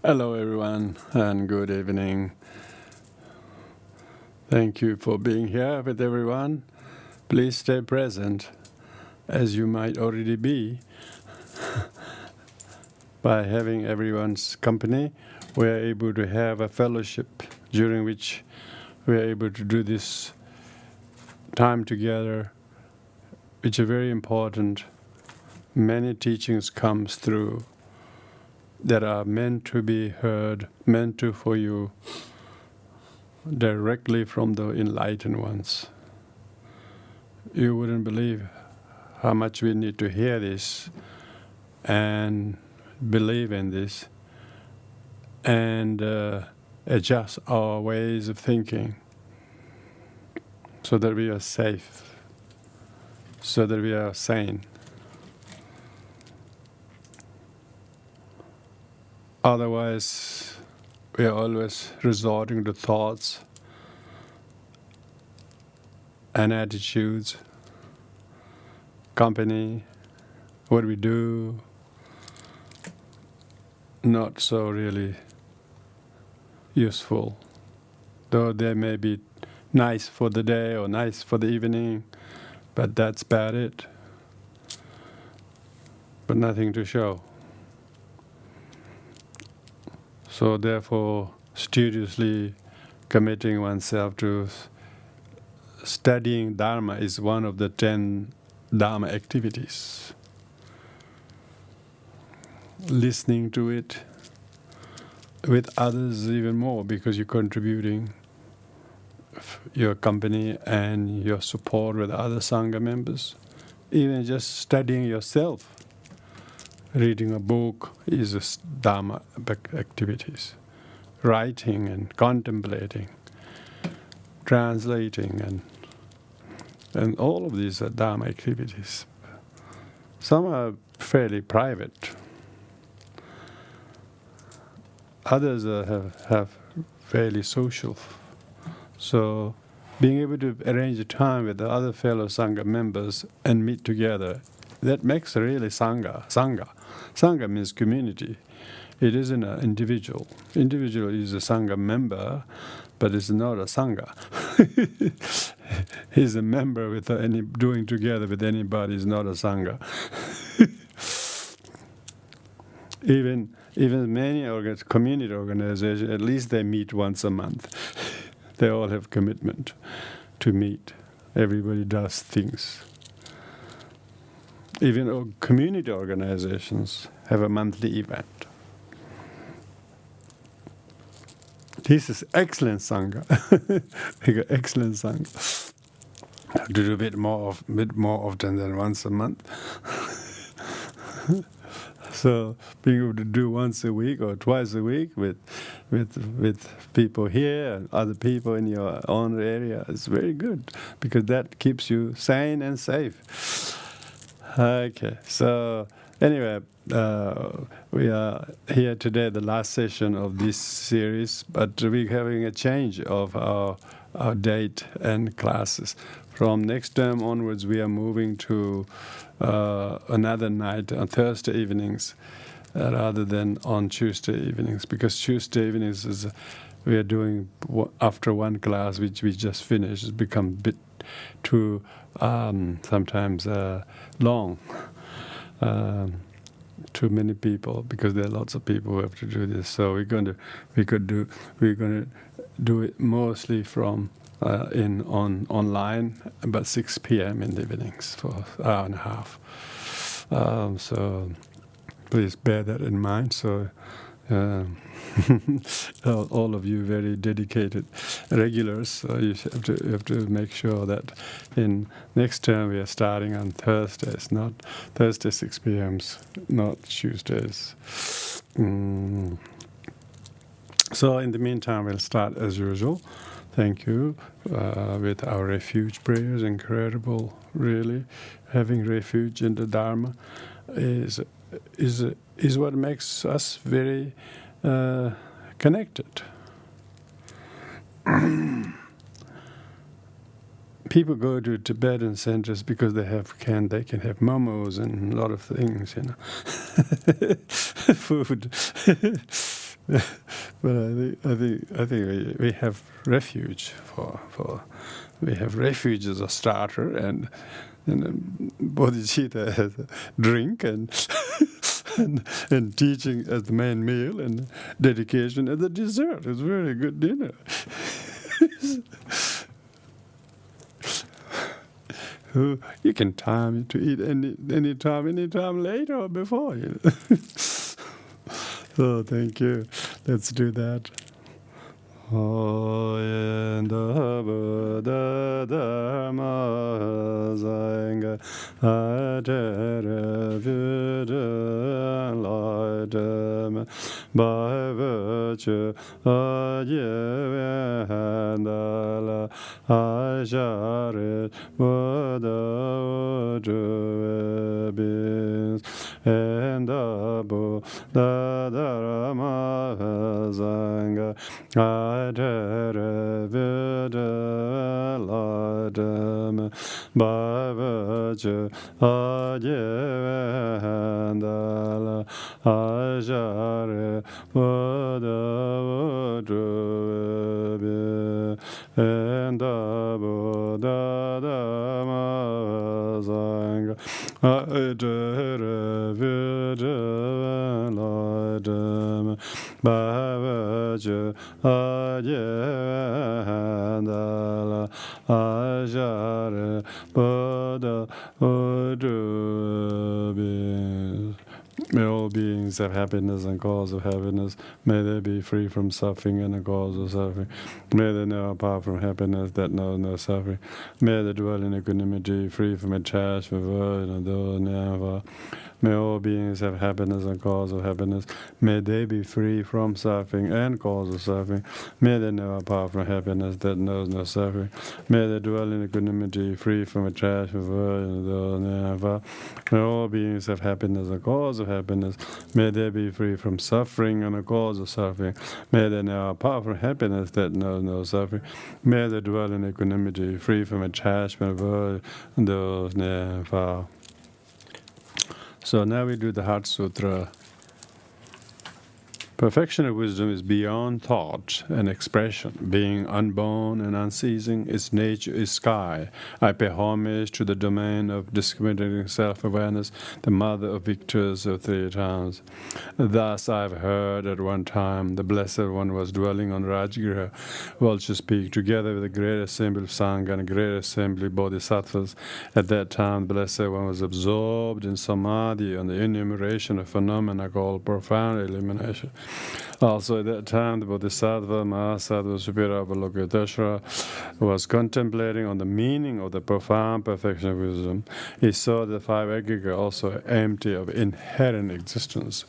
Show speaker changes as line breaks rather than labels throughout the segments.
Hello everyone and good evening. Thank you for being here with everyone. Please stay present, as you might already be. By having everyone's company, we are able to have a fellowship during which we are able to do this time together, which is very important. Many teachings comes through that are meant to be heard, meant to for you directly from the enlightened ones. You wouldn't believe how much we need to hear this and believe in this and adjust our ways of thinking so that we are safe, so that we are sane. Otherwise, we are always resorting to thoughts and attitudes, company, what we do, not so really useful. Though they may be nice for the day or nice for the evening, but that's about it. But nothing to show. So therefore, studiously committing oneself to studying Dharma is one of the 10 Dharma activities. Listening to it with others even more, because you're contributing your company and your support with other Sangha members. Even just studying yourself. Reading a book is a Dharma activities. Writing and contemplating, translating, and all of these are Dharma activities. Some are fairly private. Others have fairly social. So being able to arrange a time with the other fellow Sangha members and meet together, that makes really Sangha. Sangha means community. It isn't an individual. Individual is a Sangha member, but it's not a Sangha. He's a member with any doing together with anybody is not a Sangha. Even many community organizations, at least they meet once a month. They all have commitment to meet. Everybody does things. Even community organizations have a monthly event. This is excellent Sangha. Excellent Sangha. Have to do a bit more often than once a month. So being able to do once a week or twice a week with people here and other people in your own area is very good, because that keeps you sane and safe. Okay, so anyway, we are here today, the last session of this series, but we're having a change of our date and classes. From next term onwards, we are moving to another night on Thursday evenings rather than on Tuesday evenings, because Tuesday evenings is we are doing after one class which we just finished. It's become a bit too sometimes long. Too many people, because there are lots of people who have to do this. So we're going to do it mostly from online, about 6 p.m. in the evenings for an hour and a half. So please bear that in mind. So all of you very dedicated regulars, so you have to make sure that in next term we are starting on Thursdays, not Thursday 6 p.m.s, not Tuesdays. So in the meantime, we'll start as usual. Thank you with our refuge prayers. Incredible, really. Having refuge in the Dharma is what makes us very connected. People go to Tibetan centers because they can have momos and a lot of things, food. but I think we have refuge for we have refuge as a starter, and bodhicitta as a drink, and and teaching as the main meal, and dedication as the dessert. It's a very good dinner. You can time it to eat any time later or before. So thank you. Let's do that. Oyenda Buddha Dharma Sanga Refuge, Enlightenment by virtue of mandala I share Buddha beings and the Buddha Dharma Sanga Refuge, Enlightenment by virtue of mandala I share Buddha beings and the Buddha Dharma Sanga Refuge, Enlightenment by virtue of mandala I share Buddha beings. May all beings have happiness and cause of happiness. May they be free from suffering and the cause of suffering. May they know apart from happiness that knows no suffering. May they dwell in equanimity, free from attachment, and those never. May all beings have happiness and cause of happiness. May they be free from suffering and cause of suffering. May they know apart from happiness that knows no suffering. May they dwell in equanimity, free from attachment, and those never. May all beings have happiness and cause of happiness. May they be free from suffering and the cause of suffering. May they know apart from happiness that knows no suffering. May they dwell in equanimity, free from attachment, and those never. So now we do the Heart Sutra. Perfection of wisdom is beyond thought and expression. Being unborn and unceasing, its nature is sky. I pay homage to the domain of discriminating self-awareness, the mother of victors of 3 times. Thus I have heard at one time the Blessed One was dwelling on Vajrayana, vulture speak, together with the great assembly of Sanga and a great assembly of Bodhisattvas. At that time the Blessed One was absorbed in samadhi on the enumeration of phenomena called profound elimination. Also at that time, the Bodhisattva, Mahasattva, Superior Avalokiteshvara was contemplating on the meaning of the profound perfection of wisdom. He saw the 5 aggregates also empty of inherent existence.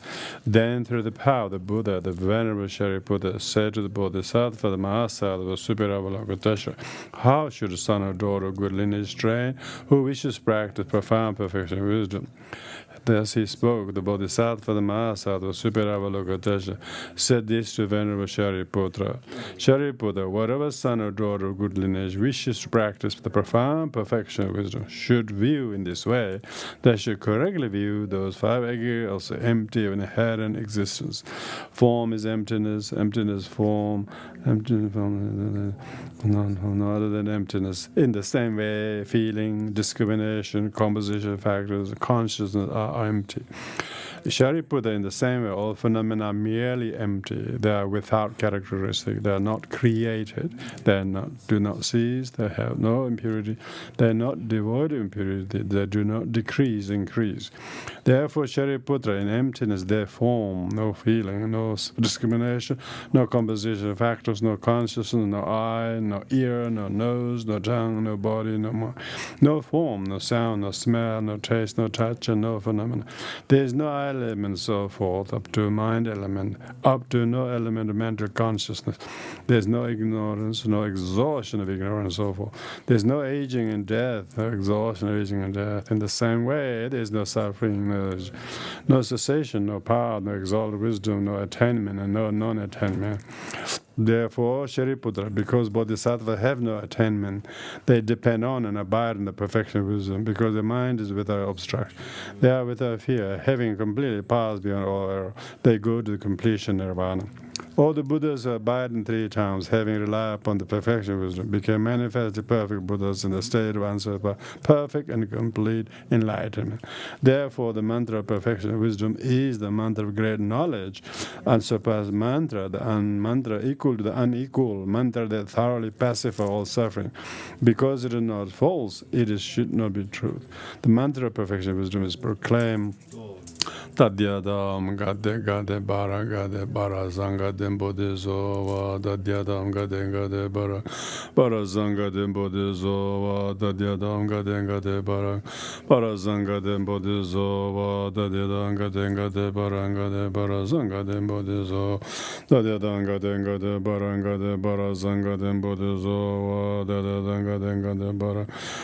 Then, through the power of the Buddha, the Venerable Shariputra said to the Bodhisattva, the Mahasattva, Superior Avalokiteshvara, how should a son or daughter of good lineage train who wishes to practice profound perfection of wisdom? Thus he spoke. The Bodhisattva, the Mahasattva, Superior Avalokiteshvara, said this to Venerable Shariputra. Shariputra, whatever son or daughter of good lineage wishes to practice the profound perfection of wisdom should view in this way. They should correctly view those 5 aggregates also empty of inherent existence. Form is emptiness, emptiness form, emptiness form, no other than emptiness. In the same way, feeling, discrimination, composition factors, consciousness are empty. Shariputra, in the same way, all phenomena are merely empty. They are without characteristic. They are not created. They do not cease. They have no impurity. They are not devoid of impurity. They do not decrease, increase. Therefore, Shariputra, in emptiness, they form no feeling, no discrimination, no composition of factors, no consciousness, no eye, no ear, no nose, no tongue, no body, no mind. No form, no sound, no smell, no taste, no touch, and no phenomena. There is no element, so forth, up to mind element, up to no element of mental consciousness. There's no ignorance, no exhaustion of ignorance, so forth. There's no aging and death, no exhaustion of aging and death. In the same way, there's no suffering, no cessation, no power, no exalted wisdom, no attainment, and no non-attainment. Therefore, Shariputra, because bodhisattvas have no attainment, they depend on and abide in the perfection of wisdom, because the mind is without obstruction. They are without fear, having completely passed beyond all error. They go to the completion nirvana. All the Buddhas who abide in 3 times, having relied upon the perfection of wisdom, became manifestly perfect Buddhas in the state of unsurpassed, perfect and complete enlightenment. Therefore, the mantra of perfection of wisdom is the mantra of great knowledge, unsurpassed mantra, the mantra equal to the unequal, mantra that thoroughly pacifies all suffering. Because it is not false, it should not be truth. The mantra of perfection of wisdom is proclaimed. Tadyadam gade gade bara zanga dem bodhizo tadyadam gade bara zanga dem bodhizo tadyadam gade bara zanga dem bodhizo tadyadam gade bara zanga dem bodhizo tadyadam gade bara zanga dem bodhizo tadyadam gade bara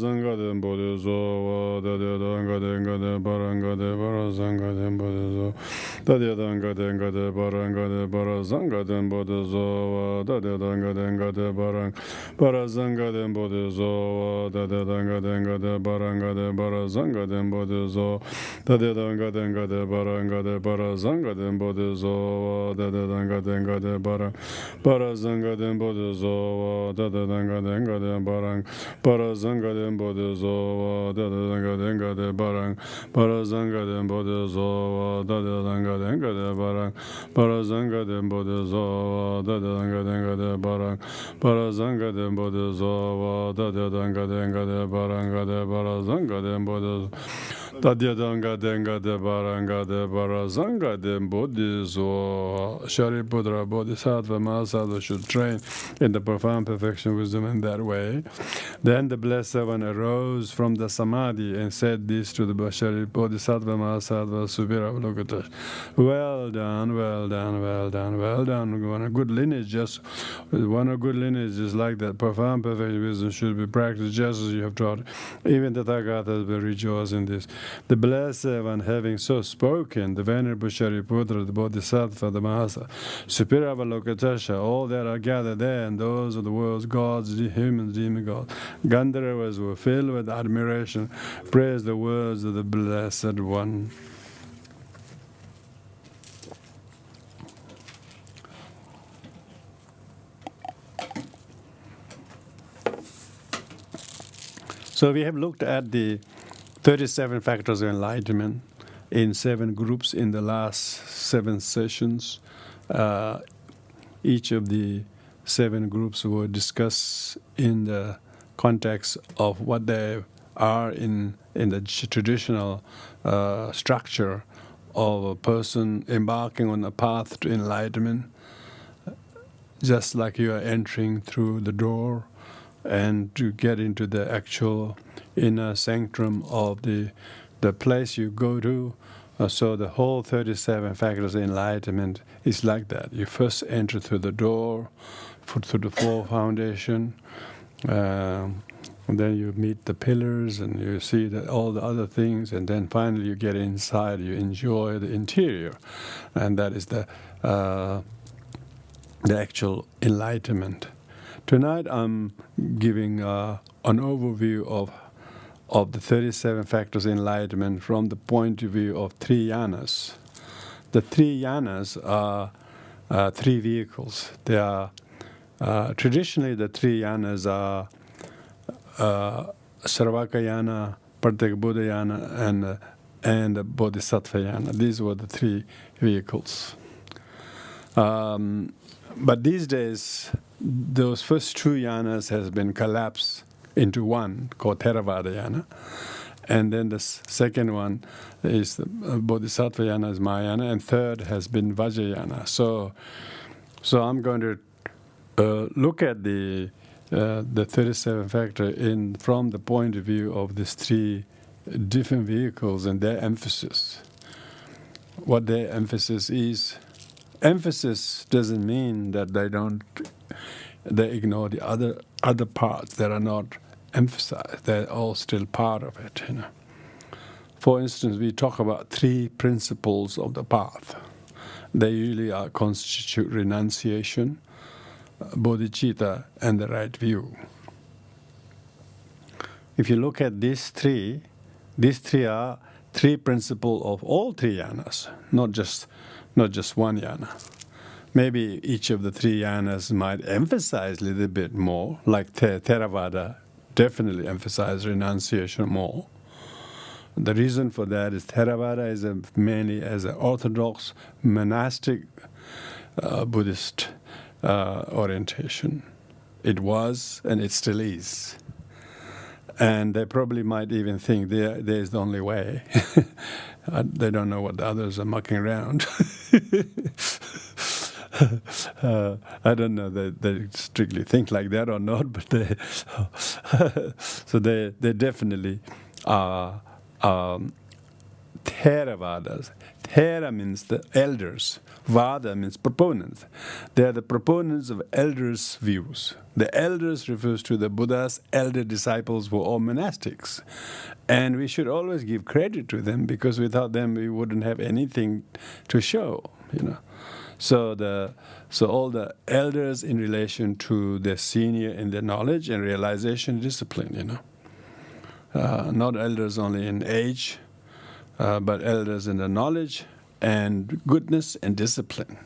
zanga dem bodhizo tadyadam gade bara zanga dem bodhizo tadyadam gade bara zanga dem bodhizo tadyadam gade bara zanga dem bodhizo tadyadam gade bara zanga dem bodhizo tadyadam gade bara zanga dem bodhizo tadyadam gade bara zanga dem bodhizo tadyadam gade bara zanga dem bodhizo tadyadam gade bara zanga dem bodhizo tadyadam gade bara zanga dem bodhizo tadyadam gade bara zanga dem bodhizo tadyadam gade bara zanga dem bodhizo tadyadam gade bara zanga dem bodhizo. Shariputra Bodhisattva Mahasattva should train in the profound perfection of wisdom in that way. Then the Blessed One arose from the Samadhi and said this to the Shariputra Bodhisattva Mahasattva Superior Avalokitesvara. Well done, well done, well done, well done. One a good lineage, just like that. Profound perfection of wisdom should be practiced just as you have taught. Even the Tathagatas will rejoice in this. The Blessed One, having so spoken, the Venerable Shariputra, the Bodhisattva, the Mahasa, Superior Avalokitesvara, all that are gathered there, and those of the world's gods, humans, demigods, Gandharvas were filled with admiration, praise the words of the Blessed One. So we have looked at the 37 factors of enlightenment in 7 groups in the last 7 sessions. Each of the 7 groups were discussed in the context of what they are in the traditional structure of a person embarking on a path to enlightenment, just like you are entering through the door and to get into the actual inner sanctum of the place you go to. So the whole 37 factors of enlightenment is like that. You first enter through the door, through the 4 foundation, and then you meet the pillars and you see all the other things, and then finally you get inside, you enjoy the interior, and that is the actual enlightenment. Tonight I'm giving an overview of the 37 factors of enlightenment from the point of view of 3 yanas. The 3 yanas are 3 vehicles. They are traditionally the 3 yanas are Sarvakayana, Pratyekbuddhayana, and the Bodhisattvayana. These were the 3 vehicles. But these days, those first 2 yanas has been collapsed into one called Theravada, and then the second one is Bodhisattvayana is Mahayana, and third has been Vajrayana. So I'm going to look at the 37 factor from the point of view of these 3 different vehicles and their emphasis. What their emphasis is. Emphasis doesn't mean that they ignore the other parts that are not emphasized. They're all still part of it. For instance, we talk about 3 principles of the path. They usually constitute renunciation, bodhicitta, and the right view. If you look at these 3 are 3 principles of all 3 yanas, not just one yana. maybe each of the three yanas might emphasize a little bit more, like Theravada definitely emphasize renunciation more. The reason for that is Theravada is mainly as an orthodox monastic Buddhist orientation. It was, and it still is. And they probably might even think there's the only way. They don't know what the others are mucking around. I don't know that they strictly think like that or not, but they definitely are Theravadas. Thera means the elders. Vada means proponents. They are the proponents of elders' views. The elders refers to the Buddha's elder disciples who are all monastics. And we should always give credit to them, because without them we wouldn't have anything to show, So all the elders in relation to the senior in their knowledge and realization discipline, not elders only in age, but elders in the knowledge and goodness and discipline.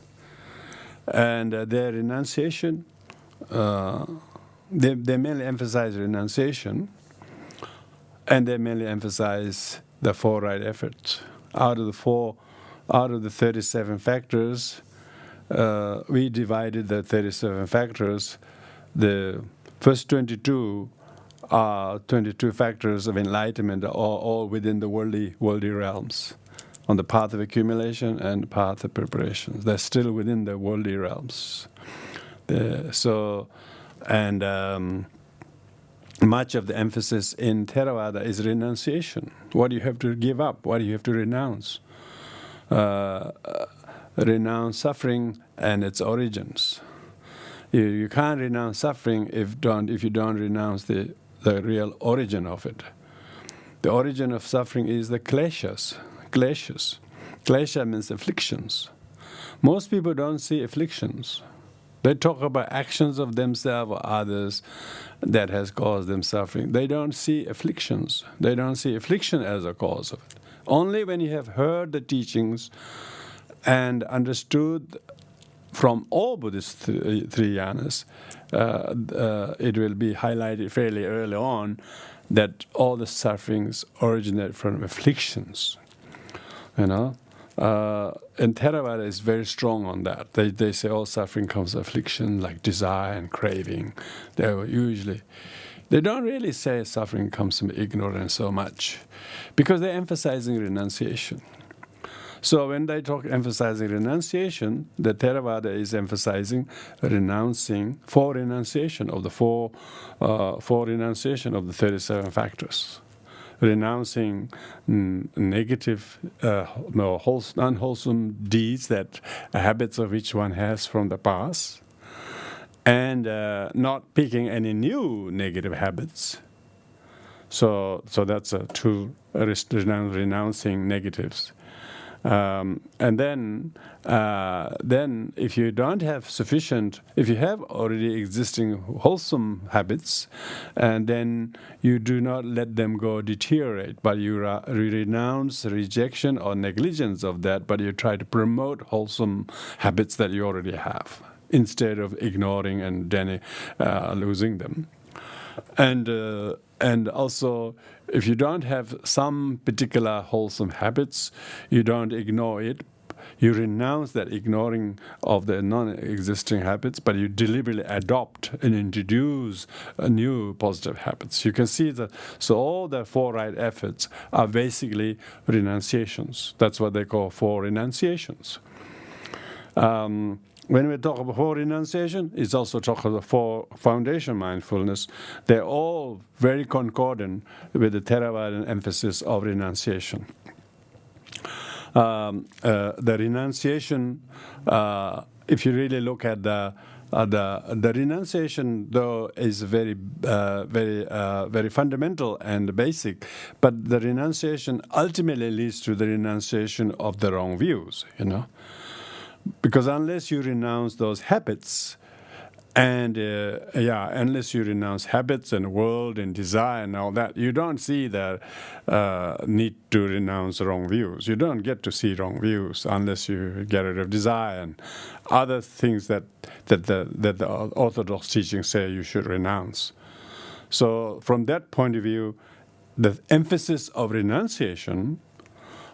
And their renunciation, they mainly emphasize renunciation, and they mainly emphasize the four right efforts. Out of the 37 factors, we divided the 37 factors. The first 22 are 22 factors of enlightenment, are all within the worldly realms, on the path of accumulation and the path of preparations. They're still within the worldly realms. Much of the emphasis in Theravada is renunciation. What do you have to give up? What do you have to renounce? Renounce suffering and its origins. You can't renounce suffering if you don't renounce the real origin of it. The origin of suffering is the kleshas. Klesha means afflictions. Most people don't see afflictions. They talk about actions of themselves or others that has caused them suffering. They don't see afflictions. They don't see affliction as a cause of it. Only when you have heard the teachings and understood from all Buddhist three yanas, it will be highlighted fairly early on that all the sufferings originate from afflictions. And Theravada is very strong on that. They say all suffering comes from affliction, like desire and craving. They don't really say suffering comes from ignorance so much, because they're emphasizing renunciation. So when they talk emphasizing renunciation, the Theravada is emphasizing renunciation of the four renunciation of the 37 factors. Renouncing negative, unwholesome deeds, that habits of each one has from the past, and not picking any new negative habits. So that's renouncing negatives. And then if you don't have sufficient, if you have already existing wholesome habits, and then you do not let them go deteriorate, but you renounce rejection or negligence of that, but you try to promote wholesome habits that you already have, instead of ignoring and then losing them. And also, if you don't have some particular wholesome habits, you don't ignore it. You renounce that ignoring of the non-existing habits, but you deliberately adopt and introduce new positive habits. You can see that. So all the four right efforts are basically renunciations. That's what they call four renunciations. When we talk about four renunciation, it's also talk about four foundation mindfulness. They're all very concordant with the Theravada emphasis of renunciation. The renunciation, if you really look at the renunciation, though, is very fundamental and basic, but the renunciation ultimately leads to the renunciation of the wrong views, Because unless you renounce those habits And unless you renounce habits and world and desire and all that, you don't see the need to renounce wrong views. You don't get to see wrong views unless you get rid of desire and other things that the Orthodox teachings say you should renounce. So from that point of view, the emphasis of renunciation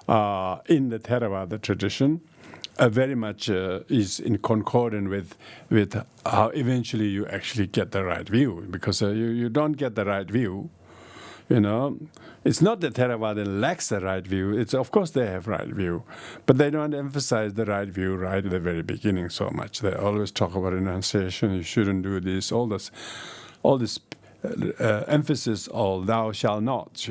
in the Theravada tradition very much is in concordant with how eventually you actually get the right view. Because you don't get the right view, it's not that Theravada lacks the right view. It's of course they have right view, but they don't emphasize the right view right at the very beginning so much. They always talk about renunciation. You shouldn't do this. All this emphasis on thou shalt not.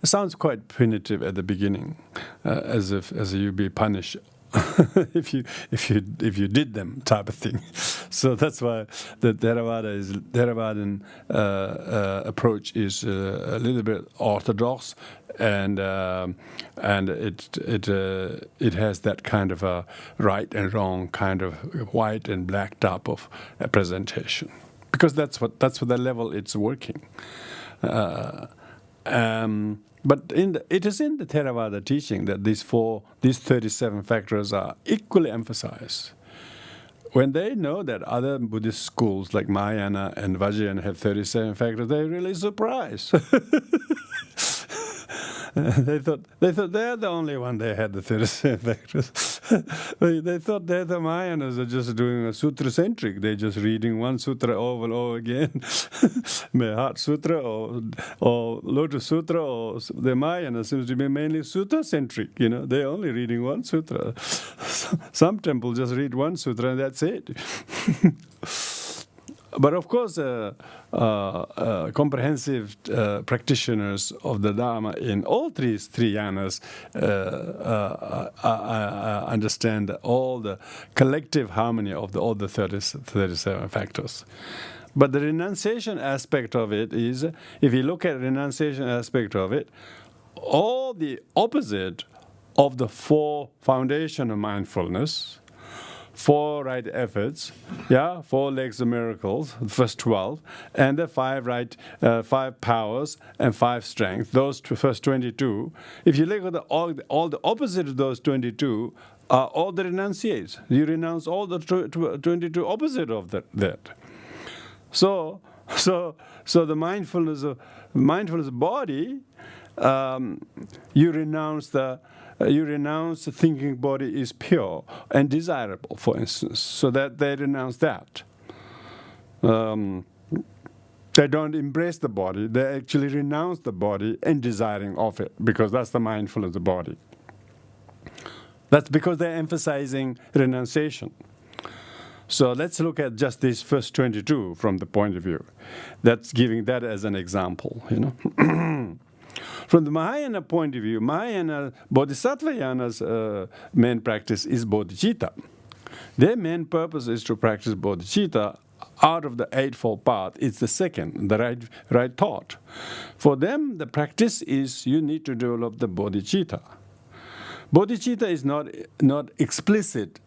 It sounds quite punitive at the beginning, as if you be punished if you did them type of thing. So that's why the Theravadan approach is a little bit orthodox, and it has that kind of a right and wrong, kind of white and black type of presentation, because that's what the level it's working. But it is in the Theravada teaching that these 37 factors are equally emphasized. When they know that other Buddhist schools like Mahayana and Vajrayana have 37 factors, they're really surprised. They thought they're the only one they had the 37 factors. They thought that the Mahayanas are just doing a sutra-centric. They're just reading one sutra over and over again. Heart Sutra or Lotus Sutra, or the Mahayana seems to be mainly sutra-centric. They're only reading one sutra. Some temples just read one sutra and that's it. But of course, comprehensive practitioners of the Dharma in all three Yanas understand all the collective harmony of all the 37 factors. But the renunciation aspect of it is, if you look at the renunciation aspect of it, all the opposite of the 4 foundation of mindfulness, 4 right efforts, 4 legs of miracles, the first 12, and the 5 powers and 5 strength, those first 22. If you look at all the opposite of those 22 are all the renunciates. You renounce all the 22 opposite of that. So the mindfulness body, you renounce the thinking body is pure and desirable, for instance, so that they renounce that. They don't embrace the body, they actually renounce the body and desiring of it, because that's the mindfulness of the body. That's because they're emphasizing renunciation. So let's look at just these first 22 from the point of view. That's giving that as an example, From the Mahayana point of view, Mahayana Bodhisattvayana's main practice is bodhicitta. Their main purpose is to practice bodhicitta out of the eightfold path. It's the second, the right thought. For them, the practice is you need to develop the bodhicitta. Bodhicitta is not explicitly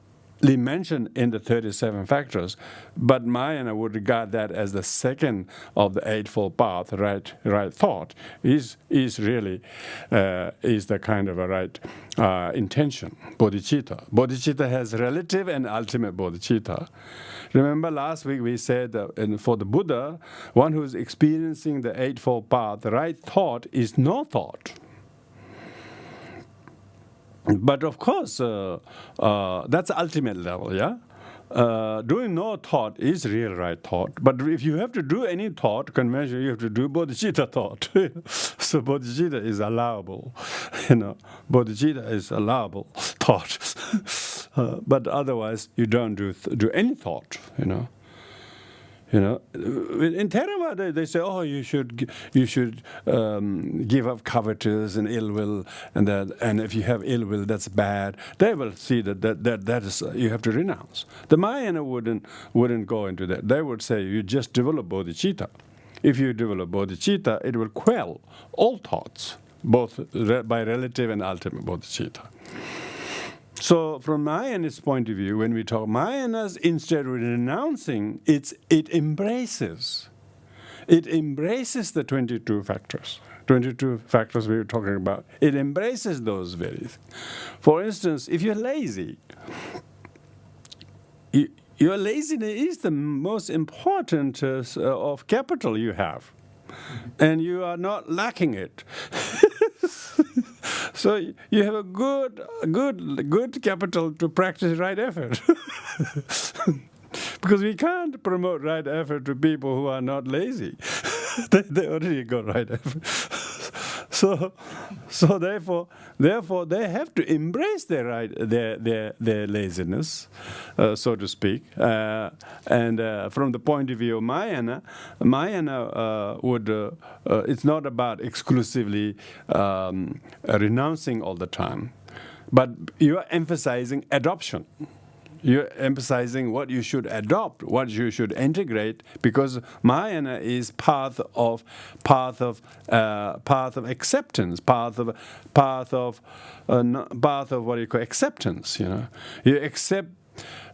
mentioned in the 37 factors, but Mahayana would regard that as the second of the eightfold path. Right thought is really is the kind of a right intention. Bodhicitta. Bodhicitta has relative and ultimate bodhicitta. Remember last week we said that for the Buddha, one who is experiencing the eightfold path, the right thought is no thought. But of course, that's the ultimate level, doing no thought is real right thought. But if you have to do any thought, convention, you have to do bodhicitta thought. So bodhicitta is allowable, bodhicitta is allowable thought. But otherwise, you don't do any thought, In Theravada, they say, you should give up covetous and ill will, and if you have ill will, that's bad. They will see that is you have to renounce. The Mahayana wouldn't go into that. They would say you just develop bodhicitta. If you develop bodhicitta, it will quell all thoughts, both by relative and ultimate bodhicitta. So from Mahayana's point of view, when we talk Mahayanas, instead of renouncing, it embraces. It embraces the 22 factors. 22 factors we were talking about. It embraces those varies. For instance, if you're lazy, your laziness is the most important of capital you have. And you are not lacking it. So you have a good capital to practice right effort. Because we can't promote right effort to people who are not lazy. they already got right effort. So therefore they have to embrace their laziness, so to speak. And from the point of view of Mahayana would it's not about exclusively renouncing all the time, but you are emphasizing adoption. You're emphasizing what you should adopt, what you should integrate, because Mahayana is path of acceptance, path of what you call acceptance. You accept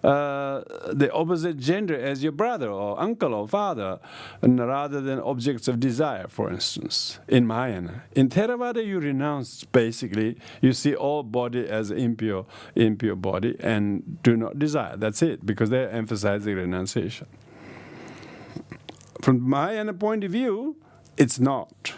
the opposite gender as your brother or uncle or father, and rather than objects of desire, for instance, in Mahayana. In Theravada, you renounce, basically, you see all body as impure body and do not desire. That's it, because they're emphasizing renunciation. From Mahayana point of view, it's not.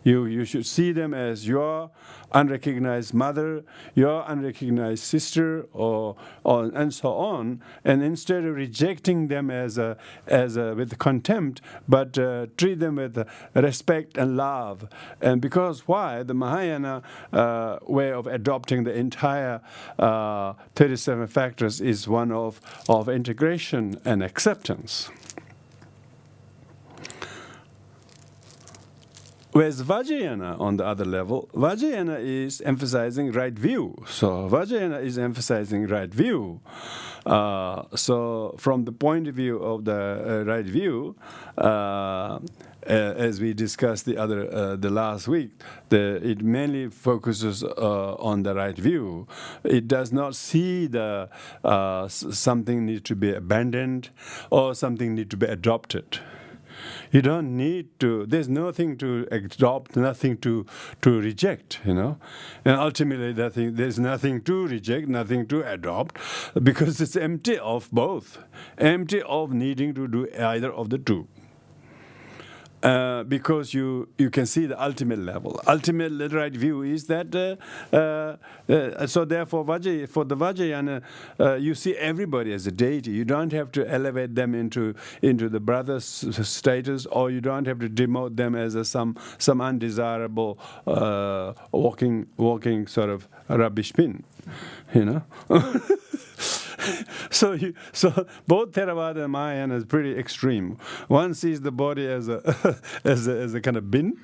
You should see them as your unrecognized mother, your unrecognized sister, or and so on. And instead of rejecting them with contempt, but treat them with respect and love. And because why? The Mahayana way of adopting the entire 37 factors is one of integration and acceptance. Whereas Vajrayana, on the other level, Vajrayana is emphasizing right view. So Vajrayana is emphasizing right view. So from the point of view of the right view, as we discussed the last week, it mainly focuses on the right view. It does not see the something needs to be abandoned or something needs to be adopted. You don't need to, there's nothing to adopt, nothing to reject, And ultimately there's nothing to reject, nothing to adopt, because it's empty of both, empty of needing to do either of the two. Because you can see the ultimate level. Ultimate right view is that, so therefore for the Vajrayana, you see everybody as a deity. You don't have to elevate them into the brother status, or you don't have to demote them as some undesirable walking sort of rubbish bin, So both Theravada and Mahayana is pretty extreme. One sees the body as a kind of bin.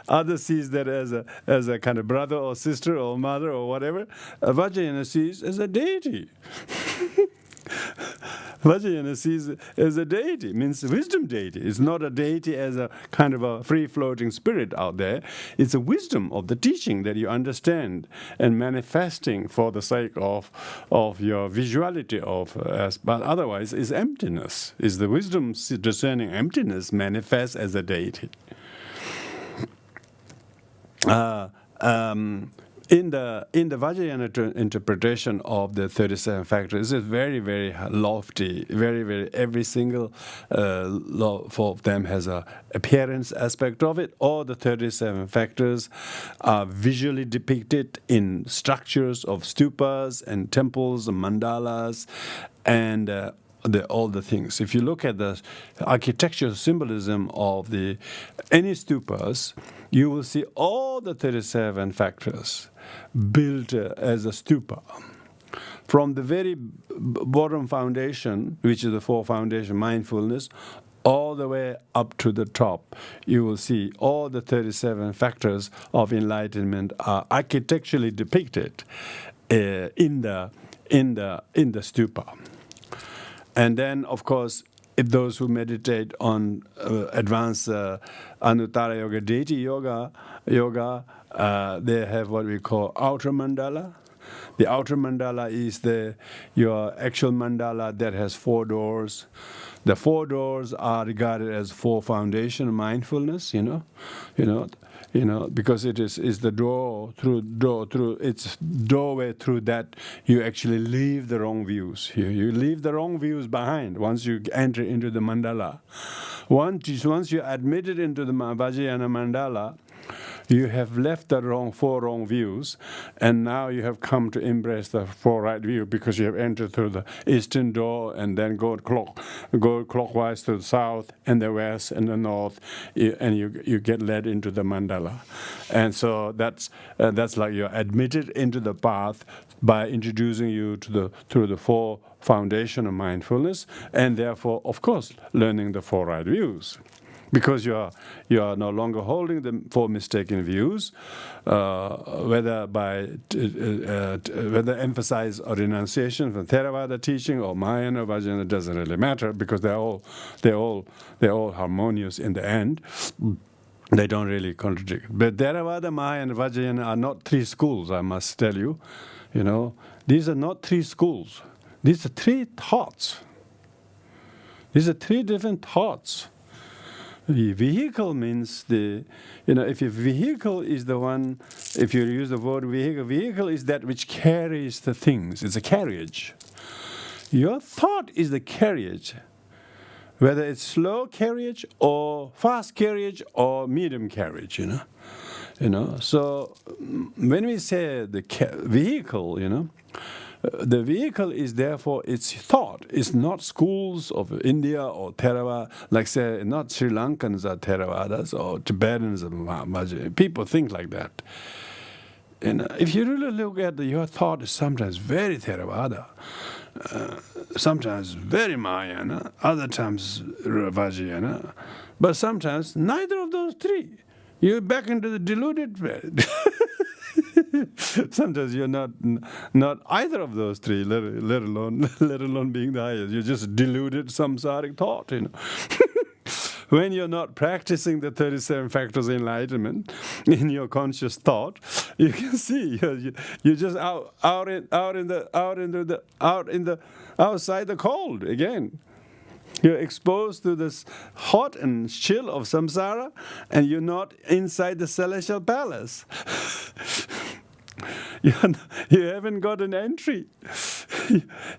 Other sees that as a kind of brother or sister or mother or whatever. Vajrayana sees as a deity. Vajrayana sees as a deity, means wisdom deity. It's not a deity as a kind of a free-floating spirit out there. It's a wisdom of the teaching that you understand and manifesting for the sake of your visuality but otherwise is emptiness. Is the wisdom discerning emptiness manifests as a deity. In the Vajrayana interpretation of the 37 factors, it's very, very lofty. Very, very. Every single of them has a appearance aspect of it. All the 37 factors are visually depicted in structures of stupas and temples and mandalas, and all the things. If you look at the architectural symbolism of any stupas, you will see all the 37 factors built as a stupa. From the very bottom foundation, which is the four foundation, mindfulness, all the way up to the top, you will see all the 37 factors of enlightenment are architecturally depicted in the stupa. And then, of course, if those who meditate on advanced Anuttara Yoga, Deity Yoga, they have what we call outer mandala, The outer mandala is your actual mandala that has 4 doors. The 4 doors are regarded as 4 foundation of mindfulness, because it is the door through it's doorway through that you actually leave the wrong views. You leave the wrong views behind once you enter into the mandala. Once you admitted into the Vajrayana mandala, you have left the 4 wrong views, and now you have come to embrace the 4 right view, because you have entered through the eastern door and then go clockwise to the south and the west and the north, and you get led into the mandala. And so that's like you're admitted into the path by introducing you through the 4 foundation of mindfulness, and therefore, of course, learning the 4 right views. Because you are no longer holding the 4 mistaken views, whether emphasize or renunciation from Theravada teaching or Mahayana or Vajrayana, doesn't really matter, because they're all harmonious in the end. They don't really contradict. But Theravada, Mahayana, and Vajrayana are not 3 schools, I must tell you. These are not 3 schools. These are 3 thoughts. These are 3 different thoughts. The vehicle means if your vehicle is the one, if you use the word vehicle is that which carries the things. It's a carriage. Your thought is the carriage, whether it's slow carriage or fast carriage or medium carriage, So when we say the vehicle, the vehicle is therefore its thought. It's not schools of India or Theravada, like say, not Sri Lankans are Theravadas or Tibetans are Vajrayana. People think like that. And if you really look at your thought is sometimes very Theravada, sometimes very Mahayana, other times Vajrayana, but sometimes neither of those 3. You're back into the deluded bed. Sometimes you're not either of those 3, let alone being the highest. You're just deluded samsaric thought, When you're not practicing the 37 factors of enlightenment in your conscious thought, you can see you're just outside the cold again. You're exposed to this hot and chill of samsara, and you're not inside the celestial palace. You haven't got an entry.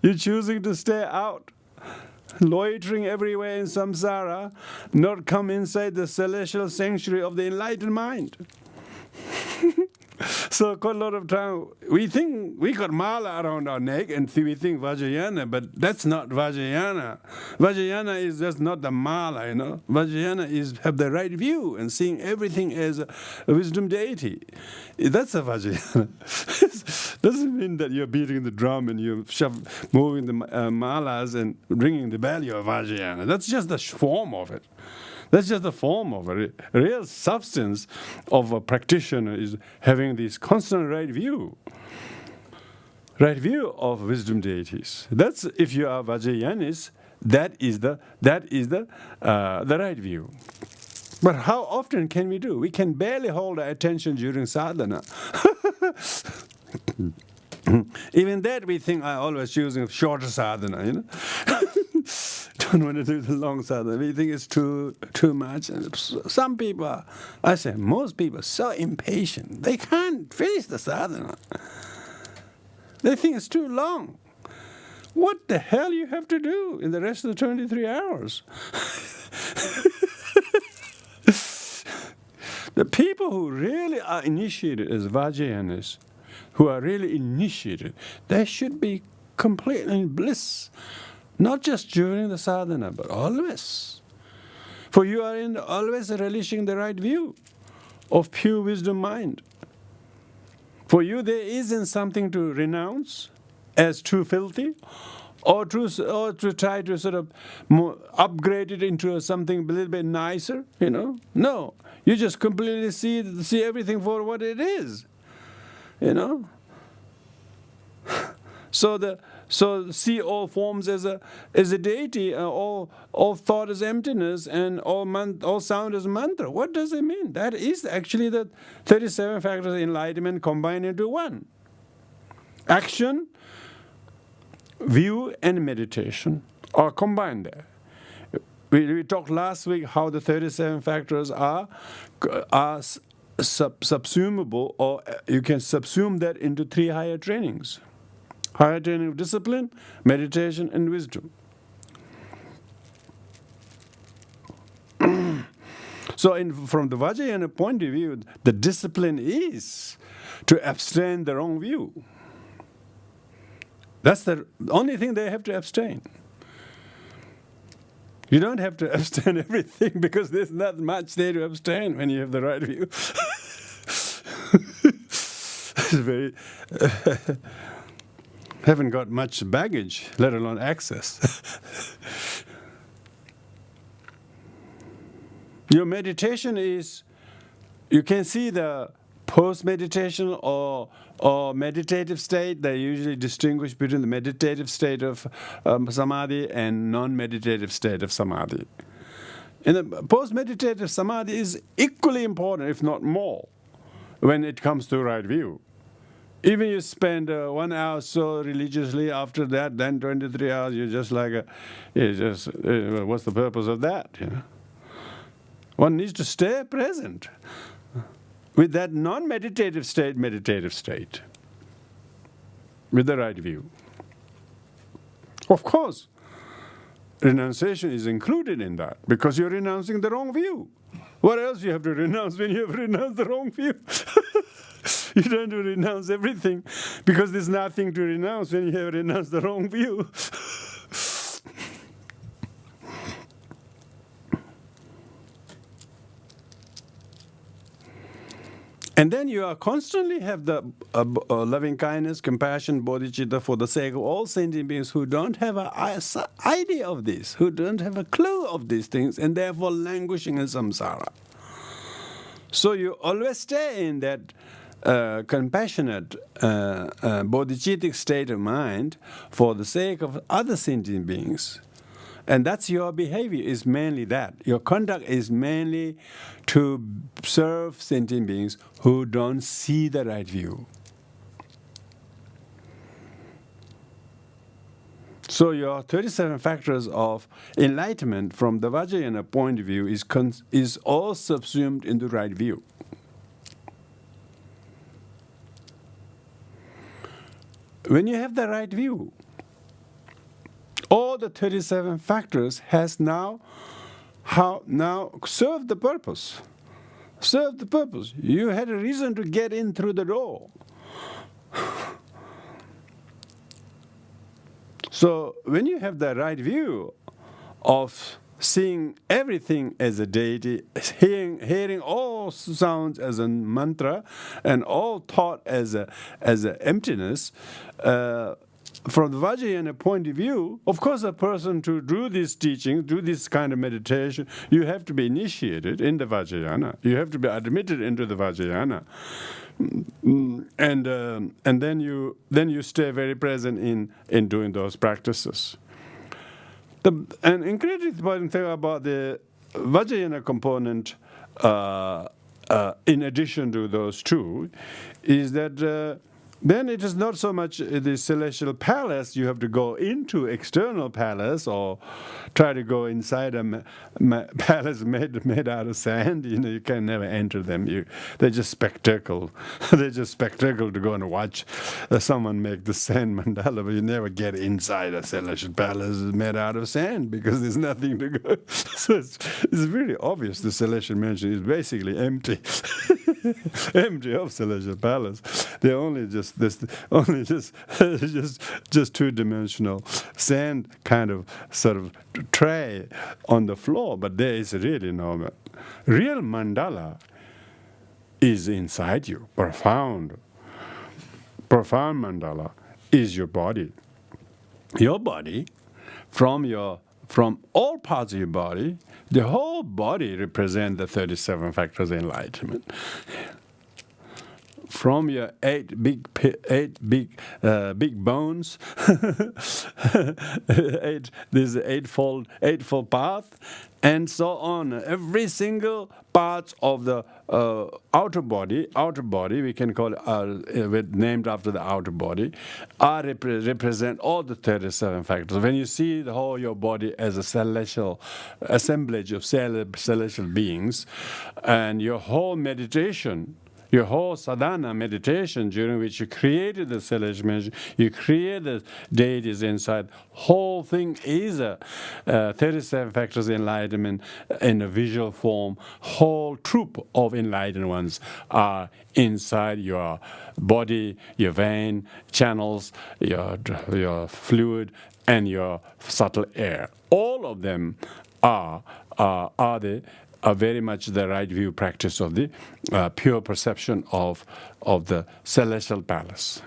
You're choosing to stay out, loitering everywhere in samsara, not come inside the celestial sanctuary of the enlightened mind. So quite a lot of time, we think we got mala around our neck and we think Vajrayana, but that's not Vajrayana. Vajrayana is just not the mala, Vajrayana is have the right view and seeing everything as a wisdom deity. That's a Vajrayana. Doesn't mean that you're beating the drum and you're moving the malas and ringing the bell, you're Vajrayana. That's just the form of it. That's just the form of it. Real substance of a practitioner is having this constant right view of wisdom deities. That's, if you are Vajrayanis, that is the right view. But how often can we do? We can barely hold our attention during sadhana. Even that we think I always choosing shorter sadhana, Don't want to do the long sadhana. We think it's too much. And some people, most people are so impatient. They can't finish the sadhana. They think it's too long. What the hell you have to do in the rest of the 23 hours? The people who really are initiated as Vajrayanis, who are really initiated, they should be completely in bliss. Not just during the sadhana, but always. For you are always relishing the right view of pure wisdom mind. For you there isn't something to renounce as too filthy, or to try to sort of upgrade it into something a little bit nicer, No, you just completely see everything for what it is, So see all forms as a deity, all thought as emptiness, and all sound as mantra. What does it mean? That is actually the 37 factors of enlightenment combined into one. Action, view, and meditation are combined there. We talked last week how the 37 factors are subsumable, or you can subsume that into 3 higher trainings. Higher training of discipline, meditation, and wisdom. So from the Vajrayana point of view, the discipline is to abstain the wrong view. That's the only thing they have to abstain. You don't have to abstain everything because there's not much there to abstain when you have the right view. It's very... haven't got much baggage, let alone access. Your meditation is, you can see the post-meditation or meditative state. They usually distinguish between the meditative state of samadhi and non-meditative state of samadhi. And the post-meditative samadhi is equally important, if not more, when it comes to right view. Even you spend 1 hour so religiously, after that, then 23 hours, you're just like, what's the purpose of that? You know? One needs to stay present with that non-meditative state, meditative state, with the right view. Of course, renunciation is included in that because you're renouncing the wrong view. What else you have to renounce when you have renounced the wrong view? You don't have to renounce everything because there's nothing to renounce when you have renounced the wrong view. And then you are constantly have the loving kindness, compassion, bodhicitta for the sake of all sentient beings who don't have an idea of this, who don't have a clue of these things, and therefore languishing in samsara. So you always stay in that compassionate, bodhicitic state of mind for the sake of other sentient beings. And that's your behavior, is mainly that. Your conduct is mainly to serve sentient beings who don't see the right view. So your 37 factors of enlightenment from the Vajrayana point of view is all subsumed in the right view. When you have the right view, all the 37 factors has now served the purpose. Served the purpose. You had a reason to get in through the door. So when you have the right view of seeing everything as a deity, hearing all sounds as a mantra, and all thought as a emptiness, from the Vajrayana point of view, of course, a person to do this teaching, do this kind of meditation, you have to be initiated in the Vajrayana. You have to be admitted into the Vajrayana, and then you stay very present in doing those practices. An incredibly important thing about the Vajrayana component, in addition to those two, is that then it is not so much the celestial palace. You have to go into external palace or try to go inside a palace made out of sand. You know, you can never enter them. They're just spectacle. They're just spectacle to go and watch someone make the sand mandala, but you never get inside a celestial palace made out of sand because there's nothing to go. So it's really obvious the celestial mansion is basically empty. Empty of celestial palace. They're only just two-dimensional sand kind of sort of tray on the floor, but there is really no real mandala is inside you. Profound mandala is your body. Your body, from all parts of your body, the whole body represents the 37 factors of enlightenment. from your eight big bones. This is the eightfold path, and so on. Every single part of the outer body, we can call it named after the outer body, represent all the 37 factors. When you see the whole your body as a celestial assemblage of celestial beings, and your whole meditation, your whole sadhana meditation, during which you created the celestial, you created the deities inside, whole thing is a 37 factors enlightenment in a visual form. Whole troop of enlightened ones are inside your body, your vein channels, your fluid, and your subtle air. All of them are very much the right view practice of the pure perception of the celestial palace.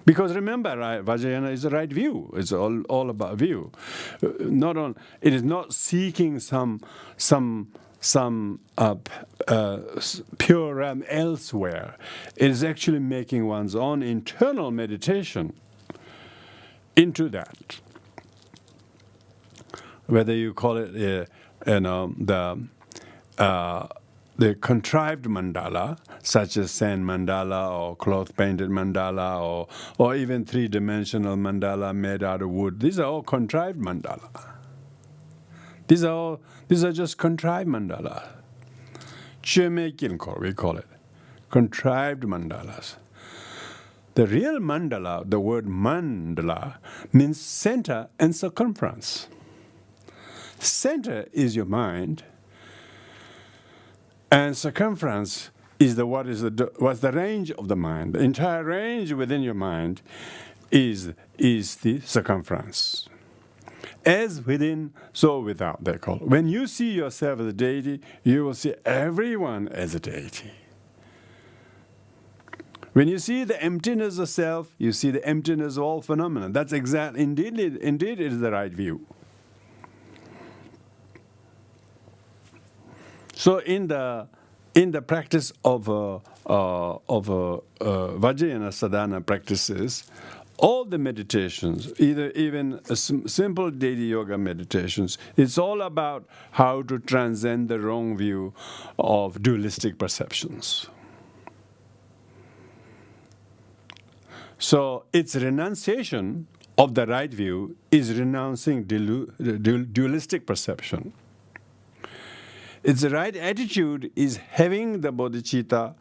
Because remember, Vajrayana is the right view. It's all about view. It is not seeking some pure realm elsewhere. It is actually making one's own internal meditation into that. Whether you call it the contrived mandala, such as sand mandala or cloth-painted mandala, or even three-dimensional mandala made out of wood. These are all contrived mandala. These are just contrived mandala. Chömekilkor, we call it. Contrived mandalas. The real mandala, the word mandala, means center and circumference. Center is your mind, and circumference is what's the range of the mind. The entire range within your mind is the circumference. As within, so without, they call it. When you see yourself as a deity, you will see everyone as a deity. When you see the emptiness of self, you see the emptiness of all phenomena. That's indeed it is the right view. So in the practice of Vajrayana sadhana practices, all the meditations, even simple daily yoga meditations, it's all about how to transcend the wrong view of dualistic perceptions. So its renunciation of the right view is renouncing dualistic perception. Its right attitude is having the bodhicitta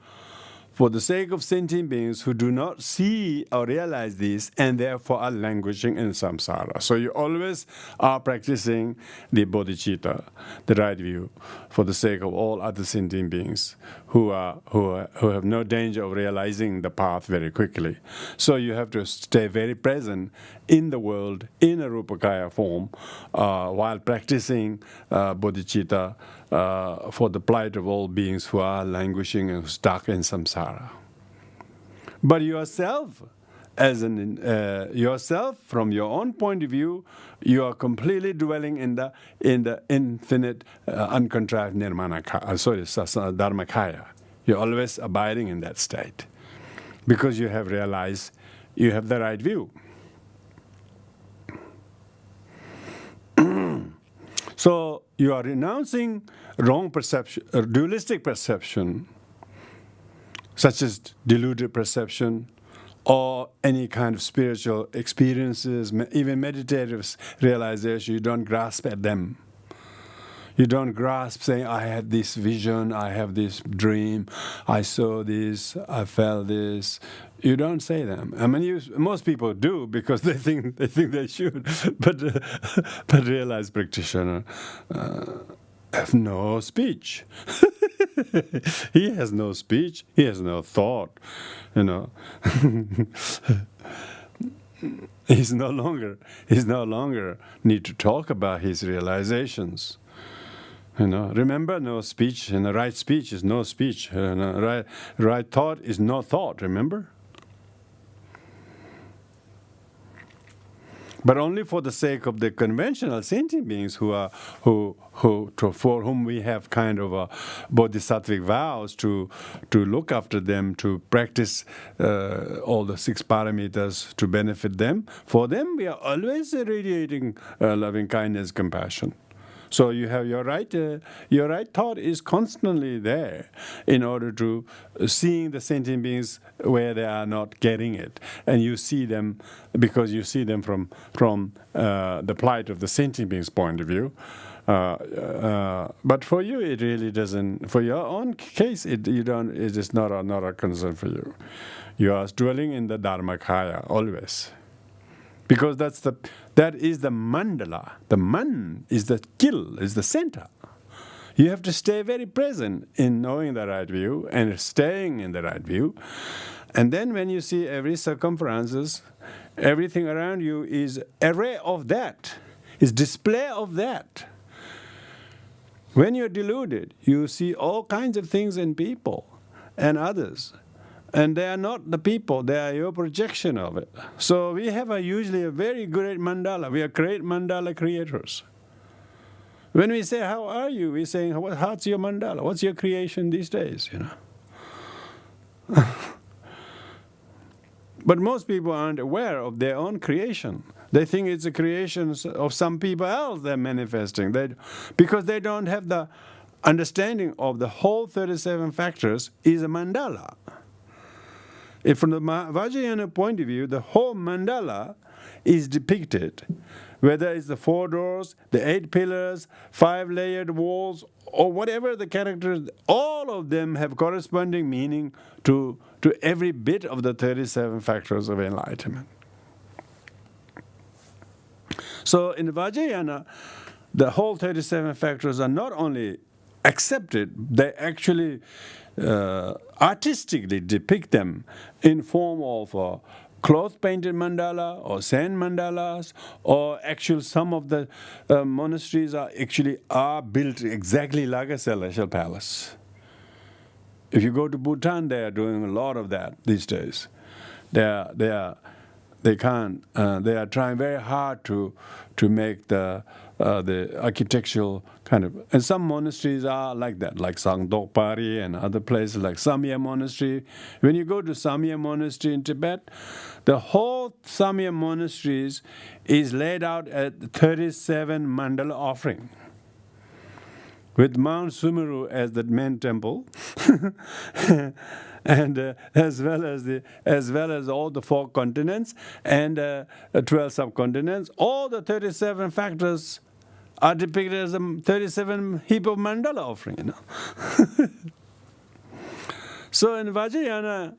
for the sake of sentient beings who do not see or realize this and therefore are languishing in samsara. So you always are practicing the bodhicitta, the right view, for the sake of all other sentient beings who have no danger of realizing the path very quickly. So you have to stay very present in the world in a Rupakaya form while practicing bodhicitta for the plight of all beings who are languishing and stuck in samsara. But yourself, yourself, from your own point of view, you are completely dwelling in the infinite, uncontrived dharmakaya. You're always abiding in that state because you have realized you have the right view. So you are renouncing wrong perception, or dualistic perception, such as deluded perception, or any kind of spiritual experiences, even meditative realization. You don't grasp at them. You don't grasp saying, I had this vision, I have this dream, I saw this, I felt this. You don't say them. I mean, most people do because they think they should, but realized practitioner have no speech. He has no speech. He has no thought. He's no longer need to talk about his realizations. Remember, no speech, and the right speech is no speech. Right thought is no thought, remember? but only for the sake of the conventional sentient beings for whom we have kind of a bodhisattvic vows to look after them, to practice all the 6 parameters to benefit them. For them, we are always radiating loving kindness, compassion. So you have your right thought is constantly there in order to seeing the sentient beings where they are not getting it, and you see them because you see them from the plight of the sentient beings' point of view. But for you, it really doesn't. For your own case, it is not a concern for you. You are dwelling in the Dharmakaya always. Because that is the mandala. The man is the kill, is the center. You have to stay very present in knowing the right view and staying in the right view. And then when you see every circumferences, everything around you is array of that, is display of that. When you're deluded, you see all kinds of things in people and others. And they are not the people, they are your projection of it. So we have usually a very great mandala. We are great mandala creators. When we say, how are you? We're saying, how's your mandala? What's your creation these days? But most people aren't aware of their own creation. They think it's a creation of some people else they're manifesting. Because they don't have the understanding of the whole 37 factors is a mandala. If from the Vajrayana point of view, the whole mandala is depicted, whether it's the 4 doors, the 8 pillars, 5 layered walls, or whatever the characters, all of them have corresponding meaning to every bit of the 37 factors of enlightenment. So in the Vajrayana, the whole 37 factors are not only accepted, they actually artistically depict them in form of a cloth-painted mandala or sand mandalas, or actually some of the monasteries are built exactly like a celestial palace. If you go to Bhutan, they are doing a lot of that these days. They are trying very hard to make the architectural kind of, and some monasteries are like that, like Sangdokpari and other places like Samye Monastery. When you go to Samye Monastery in Tibet, the whole Samye monasteries is laid out at 37 mandala offering, with Mount Sumeru as the main temple, and as well as all the 4 continents and 12 subcontinents. All the 37 factors are depicted as a 37 heap of mandala offering. So in Vajrayana,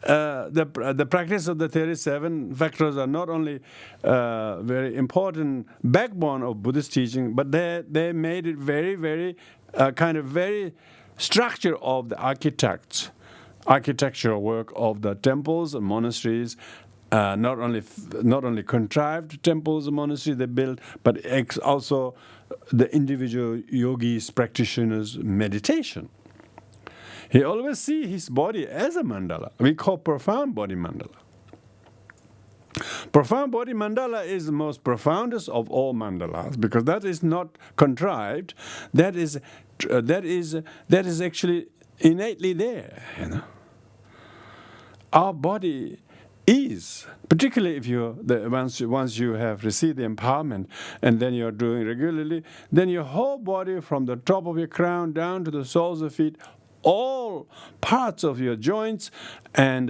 the practice of the 37 factors are not only very important backbone of Buddhist teaching, but they made it very, very kind of very structure of the architectural work of the temples and monasteries. Not only contrived temples and monasteries they built, but also the individual yogis, practitioners' meditation. He always see his body as a mandala. We call profound body mandala. Profound body mandala is the most profoundest of all mandalas, because that is not contrived. That is actually innately there. Our body is, particularly if once you have received the empowerment and then you're doing regularly, then your whole body from the top of your crown down to the soles of feet, all parts of your joints and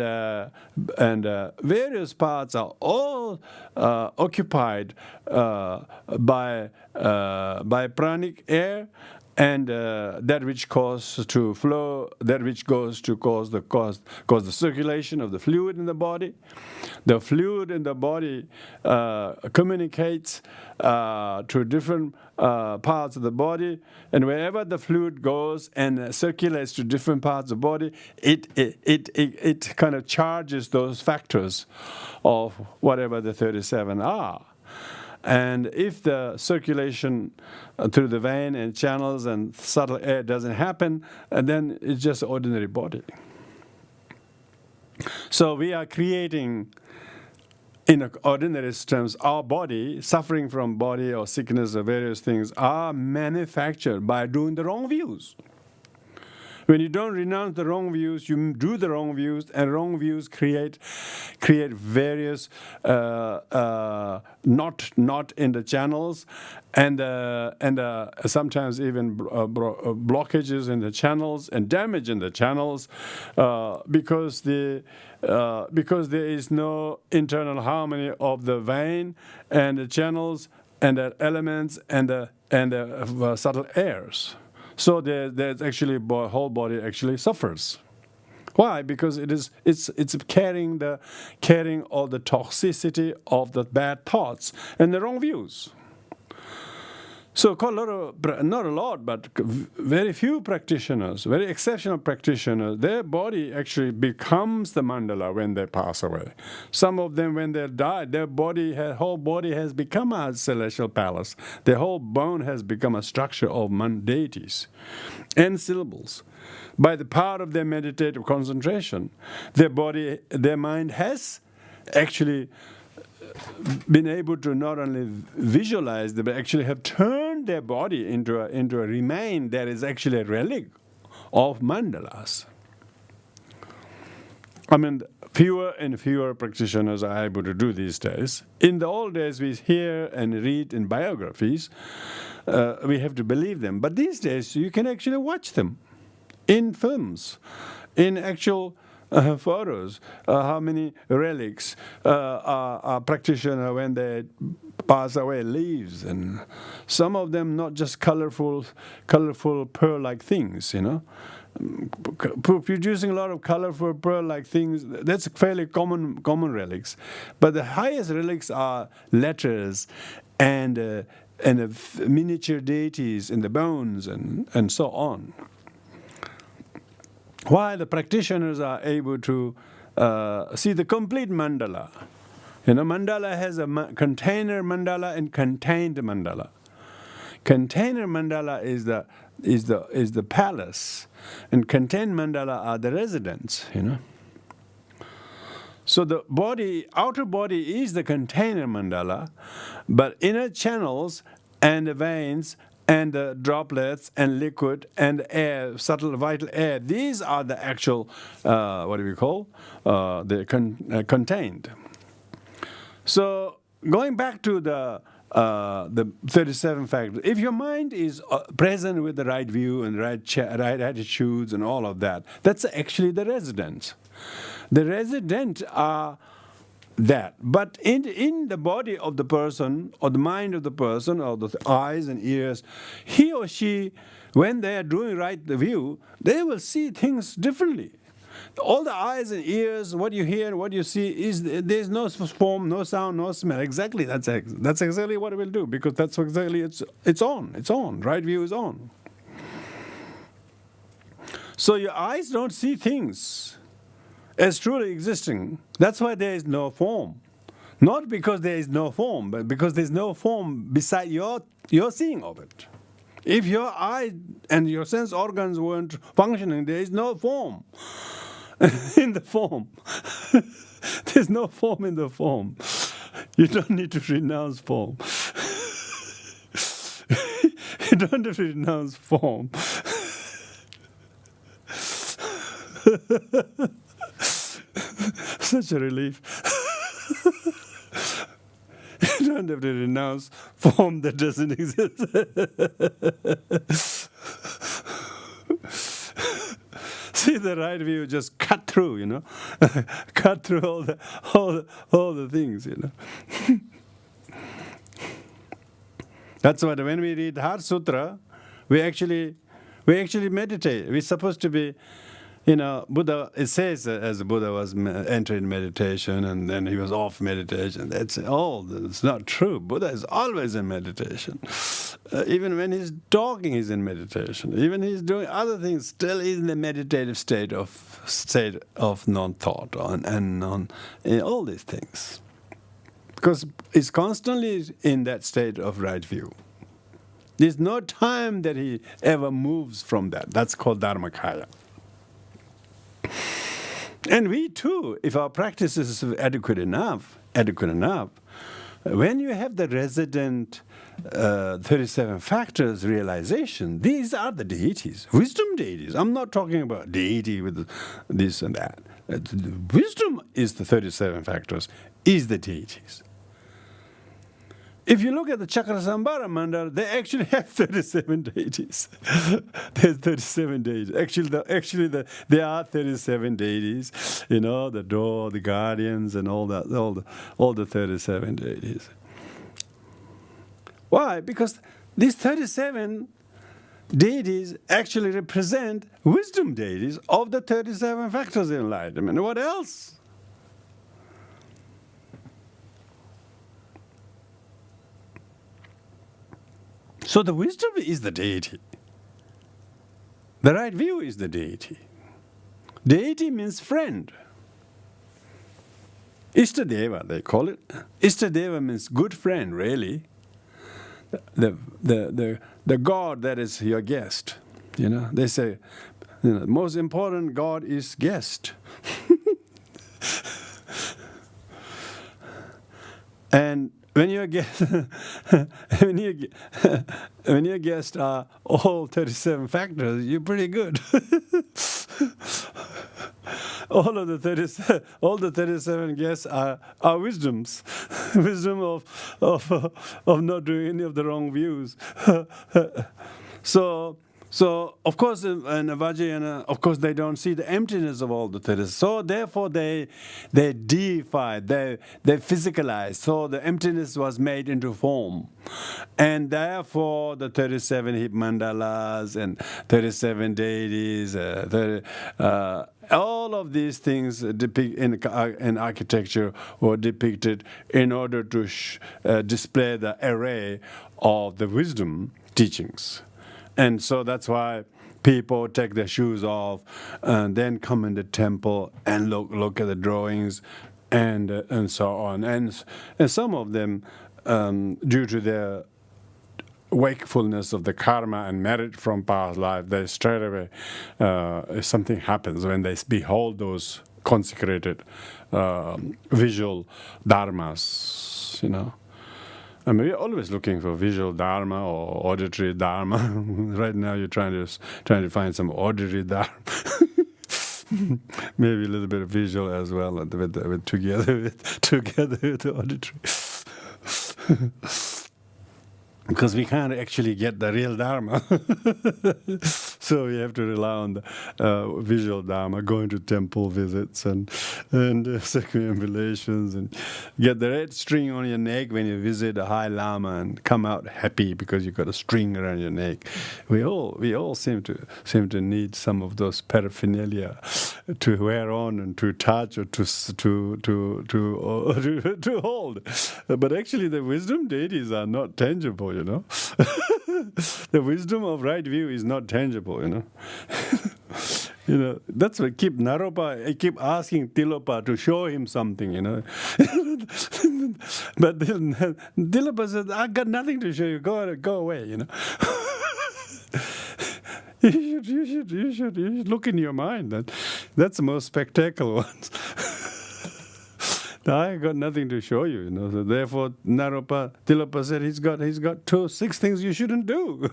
various parts are all occupied by pranic air, and that which causes to flow, that which goes to cause the circulation of the fluid in the body. The fluid in the body communicates to different parts of the body, and wherever the fluid goes and circulates to different parts of the body, it kind of charges those factors of whatever the 37 are. And if the circulation through the vein and channels and subtle air doesn't happen, then it's just an ordinary body. So we are creating in ordinary terms, our body, suffering from body or sickness or various things, are manufactured by doing the wrong views. When you don't renounce the wrong views, you do the wrong views, and wrong views create various not in the channels, and sometimes even blockages in the channels and damage in the channels, because there is no internal harmony of the vein and the channels and the elements and the subtle airs. So there's actually whole body actually suffers. Why? Because it's carrying all the toxicity of the bad thoughts and the wrong views. So not a lot, but very few practitioners, very exceptional practitioners, their body actually becomes the mandala when they pass away. Some of them, when they die, their whole body has become a celestial palace. Their whole bone has become a structure of deities and syllables. By the power of their meditative concentration, their mind has actually been able to not only visualize, but actually have turned their body into a remain that is actually a relic of mandalas. I mean, fewer and fewer practitioners are able to do these days. In the old days, we hear and read in biographies. We have to believe them. But these days, you can actually watch them in films, in actual photos, how many relics a practitioner, when they pass away, leaves, and some of them not just colorful pearl-like things, producing a lot of colorful pearl-like things. That's fairly common relics, but the highest relics are letters and miniature deities in the bones and so on. Why the practitioners are able to see the complete mandala. Mandala has a container mandala and contained mandala. Container mandala is the palace, and contained mandala are the residents. So the outer body is the container mandala, but inner channels and the veins and the droplets and liquid and air, subtle vital air, these are the actual, contained. So going back to the 37 factors, if your mind is present with the right view and right attitudes and all of that, that's actually the residents. The resident are that. But in the body of the person, or the mind of the person, or the eyes and ears, he or she, when they are doing the view, they will see things differently. All the eyes and ears, what you hear, what you see, there's no form, no sound, no smell. Exactly, that's exactly what it will do, because that's exactly it's on. Right view is on. So your eyes don't see things as truly existing. That's why there is no form. Not because there is no form, but because there's no form beside your seeing of it. If your eye and your sense organs weren't functioning, there is no form in the form. There's no form in the form. You don't need to renounce form. You don't have to renounce form. Such a relief. You don't have to renounce form that doesn't exist. See, the right view just cut through, cut through all the things, That's why when we read Heart Sutra, we actually meditate. We're supposed to be. Buddha, it says as Buddha was entering meditation and then he was off meditation. That's all. It's not true. Buddha is always in meditation. Even when he's talking, he's in meditation. Even he's doing other things, still he's in the meditative state of non-thought and all these things. Because he's constantly in that state of right view. There's no time that he ever moves from that. That's called Dharmakaya. And we too, if our practice is adequate enough, adequate enough, when you have the resident 37 factors realization, these are the deities, wisdom deities. I'm not talking about deity with this and that. Wisdom is the 37 factors, is the deities. If you look at the Chakrasambhara mandala, they actually have 37 deities. There's 37 deities. There are 37 deities. You know, the door, the guardians, and all that, all the 37 deities. Why? Because these 37 deities actually represent wisdom deities of the 37 factors of enlightenment. What else? So the wisdom is the deity. The right view is the deity. Deity means friend. Ishtadeva, they call it. Ishtadeva means good friend, really. The God that is your guest. You know, they say, the most important God is guest. And when your guest, when your guests are all 37 factors, you're pretty good. all the 37 guests are wisdoms, wisdom of not doing any of the wrong views. So of course in Vajrayana, of course they don't see the emptiness of all the 37. So therefore they deified, they physicalized. So the emptiness was made into form, and therefore the 37 hip mandalas and 37 deities, all of these things in architecture were depicted in order to display the array of the wisdom teachings. And so that's why people take their shoes off and then come in the temple and look at the drawings and so on. And some of them, due to their wakefulness of the karma and merit from past life, they straight away, something happens when they behold those consecrated visual dharmas, you know. I mean, we're always looking for visual dharma or auditory dharma. Right now, you're trying to find some auditory dharma. Maybe a little bit of visual as well, together with the auditory. Because we can't actually get the real dharma. So we have to rely on the visual dharma, going to temple visits and circumambulations, and get the red string on your neck when you visit a high lama and come out happy because you got a string around your neck. We all seem to need some of those paraphernalia to wear on and to touch or to hold. But actually, the wisdom deities are not tangible. You know, the wisdom of right view is not tangible. You know, that's what I keep asking Tilopa to show him something. You know, but Tilopa says, "I got nothing to show you. Go away." You know. You should look in your mind. That's the most spectacular ones. I got nothing to show you, you know. So therefore, Tilopa said he's got 6 things you shouldn't do.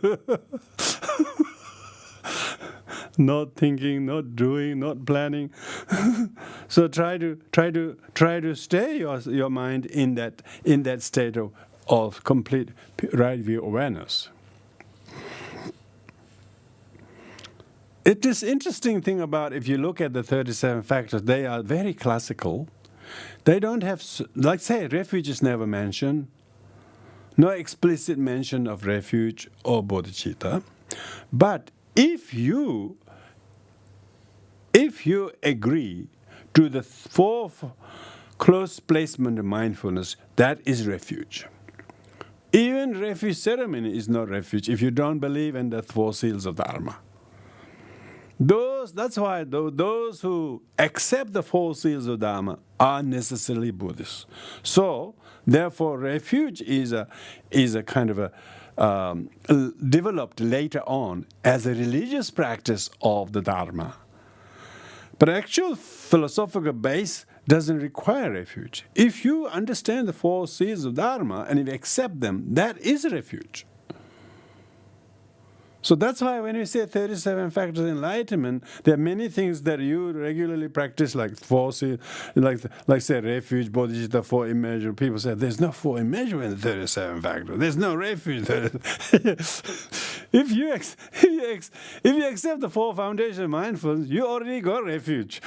Not thinking, not doing, not planning. So try to stay your mind in that state of complete right view awareness. It is interesting thing about, if you look at the 37 factors, they are very classical. They don't have, like say, refuge is never mentioned. No explicit mention of refuge or bodhicitta. But if you agree to the 4 close placement of mindfulness, that is refuge. Even refuge ceremony is not refuge if you don't believe in the 4 seals of Dharma. That's why those who accept the 4 seals of Dharma are necessarily Buddhists. So, therefore, refuge is a kind of a developed later on as a religious practice of the Dharma. But actual philosophical base doesn't require refuge. If you understand the four seals of Dharma and if you accept them, that is a refuge. So that's why when we say 37 factors of enlightenment, there are many things that you regularly practice, like four seals, like say refuge, bodhicitta, four immeasurables. People say there's no four immeasurables in the 37 factors. There's no refuge. If you accept the four foundations of mindfulness, you already got refuge.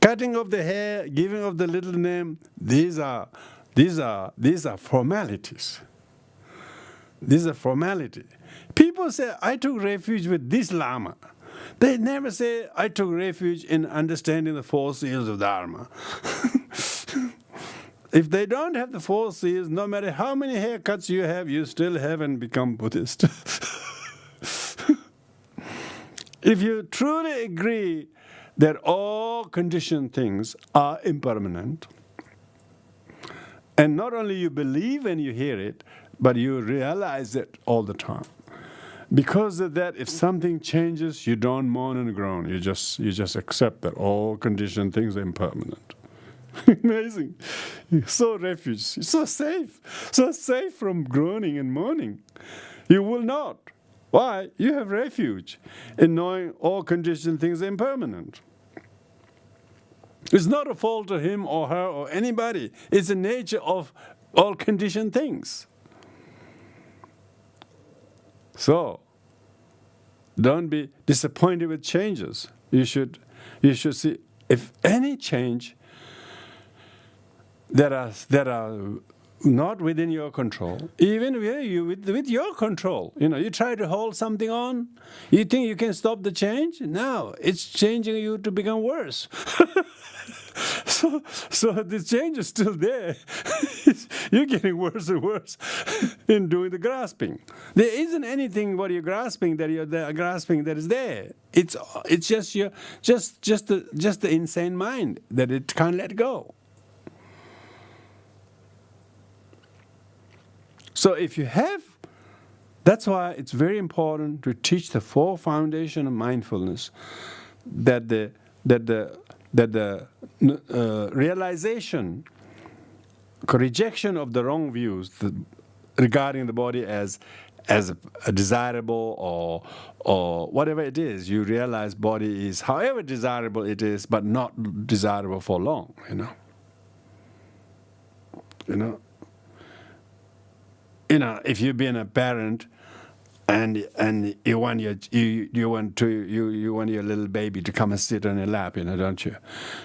Cutting of the hair, giving of the little name, these are formalities. These are formality. People say, I took refuge with this Lama. They never say, I took refuge in understanding the four seals of Dharma. If they don't have the four seals, no matter how many haircuts you have, you still haven't become Buddhist. If you truly agree that all conditioned things are impermanent, and not only you believe when you hear it, but you realize it all the time. Because of that, if something changes, you don't moan and groan. You just accept that all conditioned things are impermanent. Amazing. You're so refuge. You're so safe from groaning and moaning. You will not. Why? You have refuge in knowing all conditioned things are impermanent. It's not a fault of him or her or anybody. It's the nature of all conditioned things. So, don't be disappointed with changes. You should see if any change that are not within your control, even with your control. You try to hold something on. You think you can stop the change? No, it's changing you to become worse. So the change is still there. You're getting worse and worse in doing the grasping. There isn't anything what you're grasping that is there. It's just the insane mind that it can't let go. So if you have, that's why it's very important to teach the four foundations of mindfulness, that the realization, rejection of the wrong views regarding the body as a desirable or whatever it is. You realize body is however desirable it is, but not desirable for long. If you've been a parent and you want your little baby to come and sit on your lap, don't you?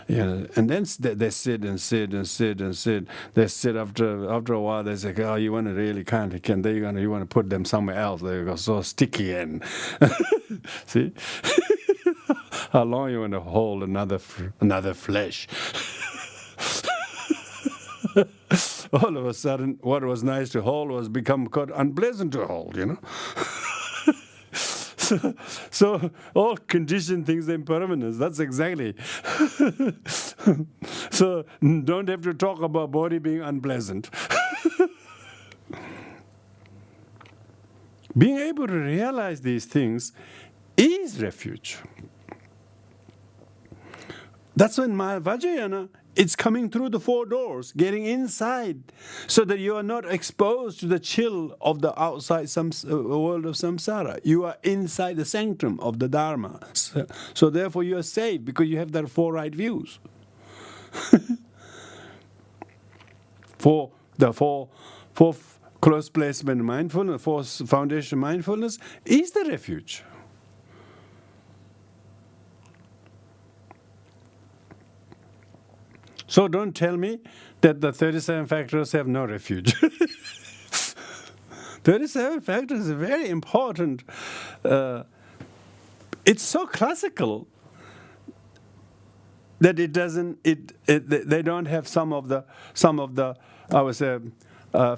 And then they sit. They sit after a while. They say, "Oh, you want to really can't. You want to put them somewhere else. They go so sticky and see how long you want to hold another flesh." All of a sudden, what was nice to hold was become quite unpleasant to hold, So all conditioned things are impermanence. That's exactly. So don't have to talk about body being unpleasant. Being able to realize these things is refuge. That's when my Vajrayana, it's coming through the four doors, getting inside, so that you are not exposed to the chill of the outside world of samsara. You are inside the sanctum of the Dharma. So therefore you are safe because you have the four right views. For the four close placement mindfulness, four foundation mindfulness is the refuge. So don't tell me that the 37 factors have no refuge. 37 factors is very important. It's so classical that it doesn't. They don't have some of the I would say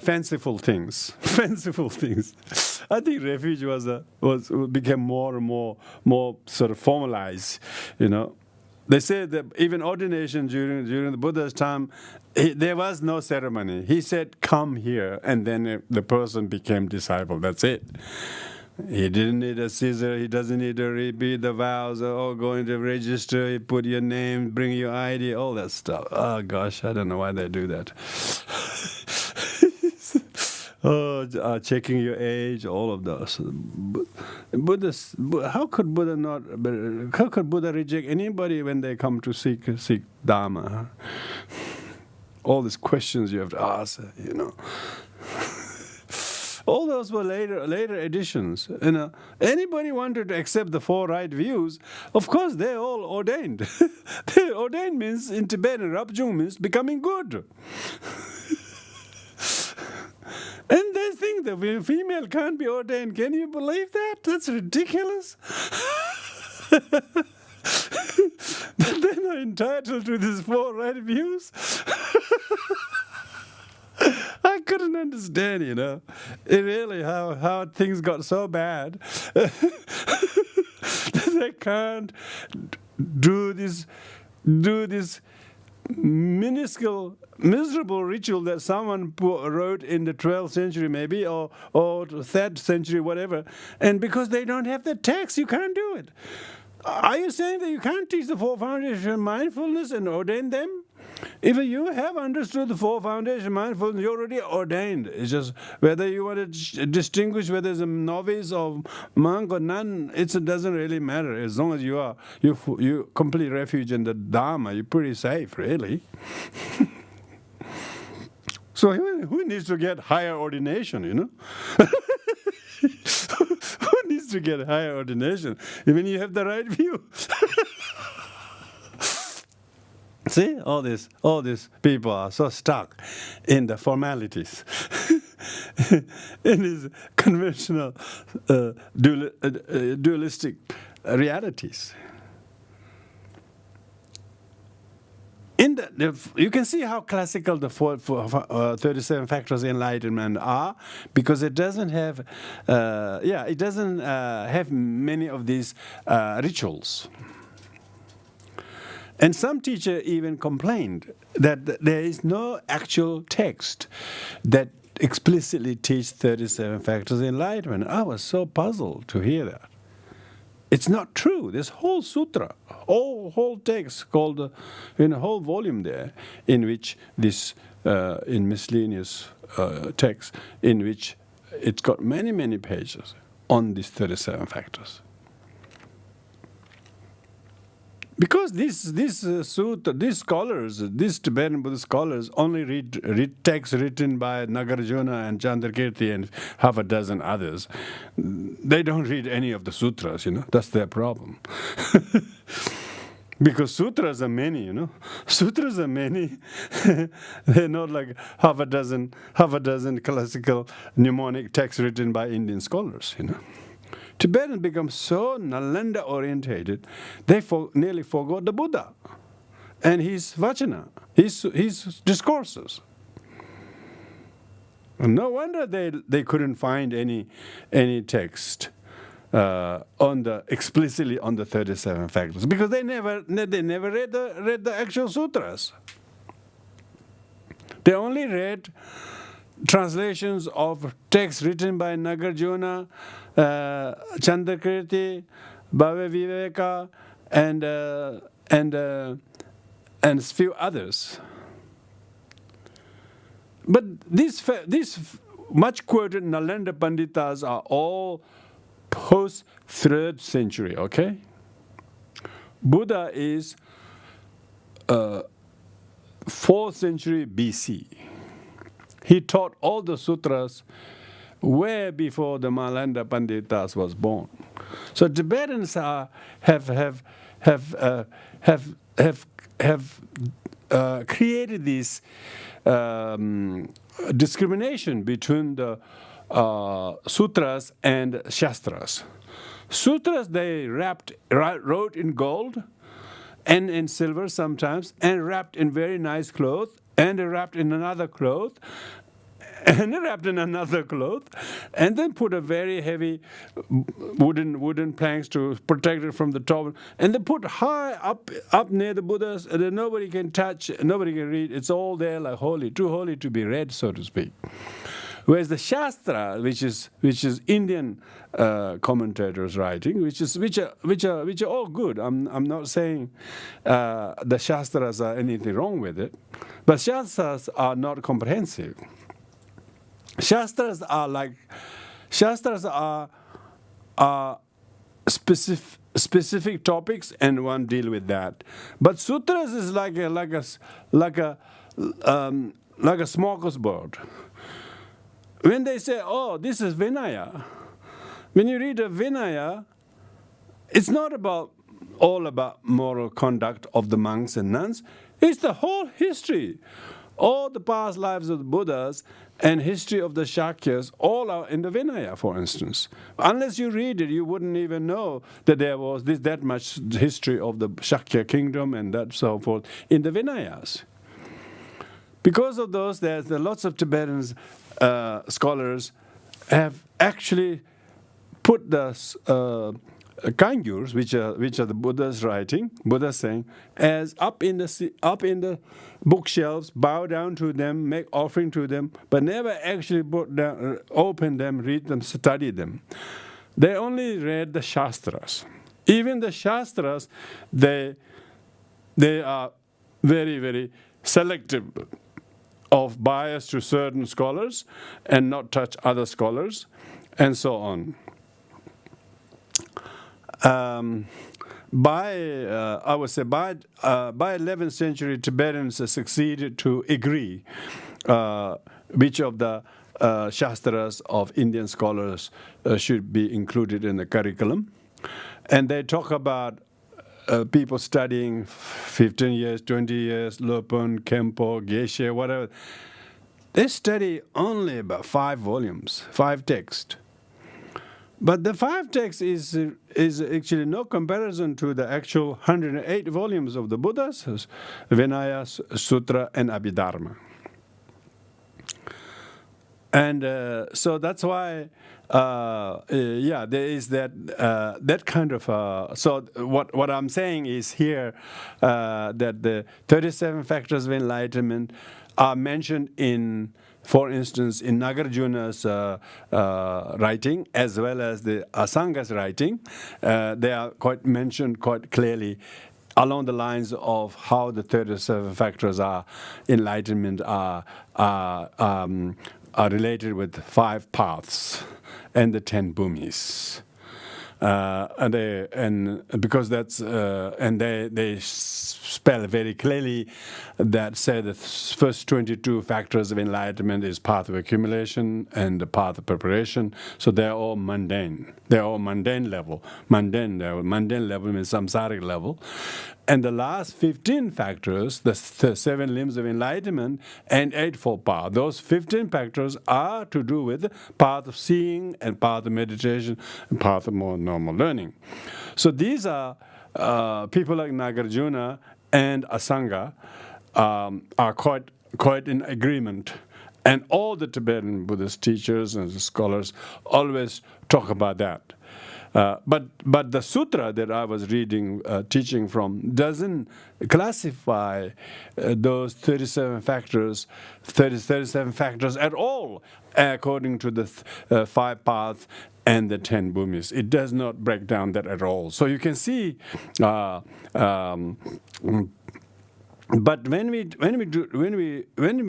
fanciful things. Fanciful things. I think refuge became more and more sort of formalized. They say that even ordination during the Buddha's time, there was no ceremony. He said, "Come here," and then the person became disciple. That's it. He didn't need a scissor. He doesn't need to repeat the vows or go into register. He put your name, bring your ID, all that stuff. Oh gosh, I don't know why they do that. Checking your age, all of those. How could Buddha not? How could Buddha reject anybody when they come to seek Dharma? Huh? All these questions you have to ask, you know. All those were later editions. You know, anybody wanted to accept the four right views, of course they're all ordained. Ordained means in Tibetan, Rapjung means becoming good. And they think the female can't be ordained. Can you believe that? That's ridiculous. But they're not entitled to these four right views. I couldn't understand, you know, really how things got so bad that they can't do this minuscule, miserable ritual that someone wrote in the 12th century maybe, or 3rd century, whatever, and because they don't have the text, you can't do it. Are you saying that you can't teach the four foundations of mindfulness and ordain them? If you have understood the four foundations of mindfulness, you're already ordained. It's just whether you want to distinguish whether it's a novice or monk or nun, it doesn't really matter. As long as you complete refuge in the Dharma, you're pretty safe, really. So who needs to get higher ordination, you know? Who needs to get higher ordination? Even you have the right view. See, all these people are so stuck in the formalities, in these conventional dualistic realities. You can see how classical the 37 factors of enlightenment are, because it doesn't have, have many of these rituals. And some teacher even complained that there is no actual text that explicitly teach 37 factors of enlightenment. I was so puzzled to hear that. It's not true. This whole sutra, whole text called, in a whole volume there, in which this, in miscellaneous text, in which it's got many, many pages on these 37 factors. Because these scholars, these Tibetan Buddhist scholars, only read texts written by Nagarjuna and Chandrakirti and half a dozen others. They don't read any of the sutras, you know. That's their problem. Because sutras are many, you know. Sutras are many. They're not like half a dozen classical mnemonic texts written by Indian scholars, you know. Tibetans become so Nalanda orientated, they nearly forgot the Buddha and his vajrayana, his discourses. And no wonder they couldn't find any text explicitly on the 37 factors, because they never read the actual sutras. They only read translations of texts written by Nagarjuna, Chandrakirti, Bhave Viveka, and few others. But these much quoted Nalanda Panditas are all post 3rd century. Okay, Buddha is 4th century BC. He taught all the sutras way before the Nalanda Panditas was born. So Tibetans have created this discrimination between the sutras and shastras. Sutras they wrote in gold and in silver sometimes, and wrapped in very nice cloth, and wrapped in another cloth, and wrapped in another cloth, and then put a very heavy wooden planks to protect it from the top, and they put high up near the Buddhas, and then nobody can touch, nobody can read. It's all there like holy, too holy to be read, so to speak. Whereas the Shastra, which is Indian commentators writing, which are all good. I'm not saying the Shastras are anything wrong with it, but Shastras are not comprehensive. Shastras are specific topics, and one deal with that. But sutras is like a smorgasbord. When they say, "Oh, this is Vinaya," when you read a Vinaya, it's not all about moral conduct of the monks and nuns. It's the whole history. All the past lives of the Buddhas and history of the Shakyas all are in the Vinaya, for instance. Unless you read it, you wouldn't even know that there was that much history of the Shakya kingdom and that so forth in the Vinayas. Because of those, there's lots of Tibetan scholars have actually put the Kangyurs, which are the Buddha's writing, Buddha saying, as up in the bookshelves, bow down to them, make offering to them, but never actually open them, read them, study them. They only read the Shastras. Even the Shastras, they are very, very selective of bias to certain scholars and not touch other scholars, and so on. By 11th century, Tibetans succeeded to agree which of the Shastras of Indian scholars should be included in the curriculum. And they talk about people studying 15 years, 20 years, Lopun, Kempo, Geshe, whatever. They study only about 5 volumes, 5 texts. But the 5 texts is actually no comparison to the actual 108 volumes of the Buddhas, Vinaya, Sutra, and Abhidharma. And so that's why, there is that kind of. So what I'm saying is here that the 37 factors of enlightenment are mentioned in, for instance, in Nagarjuna's writing, as well as the Sanga's writing. They are mentioned quite clearly along the lines of how the 37 factors are enlightenment are related with 5 paths and the 10 bhumis. They spell very clearly that say the first 22 factors of enlightenment is path of accumulation and the path of preparation. So they're all mundane. They're all mundane level. Mundane level means samsaric level. And the last 15 factors, the 7 limbs of enlightenment and eightfold path, those 15 factors are to do with the path of seeing and path of meditation and path of more normal learning. So these are people like Nagarjuna and Asanga are quite in agreement. And all the Tibetan Buddhist teachers and scholars always talk about that. But the sutra that I was reading, teaching from, doesn't classify those 37 factors at all, according to the 5 paths and the 10 bhumis. It does not break down that at all. So you can see. But when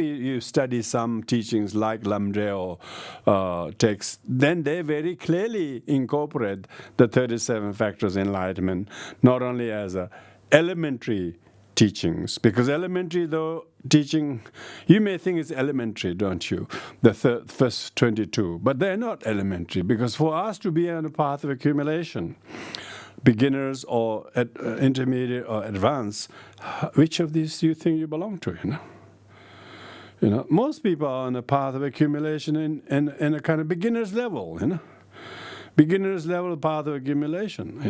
you study some teachings like Lamdreo texts, then they very clearly incorporate the 37 factors of enlightenment, not only as elementary teachings, because elementary teaching, you may think it's elementary, don't you? The first 22, but they're not elementary, because for us to be on the path of accumulation, beginners or intermediate or advanced, which of these do you think you belong to? You know, most people are on a path of accumulation in a kind of beginner's level. Beginner's level path of accumulation.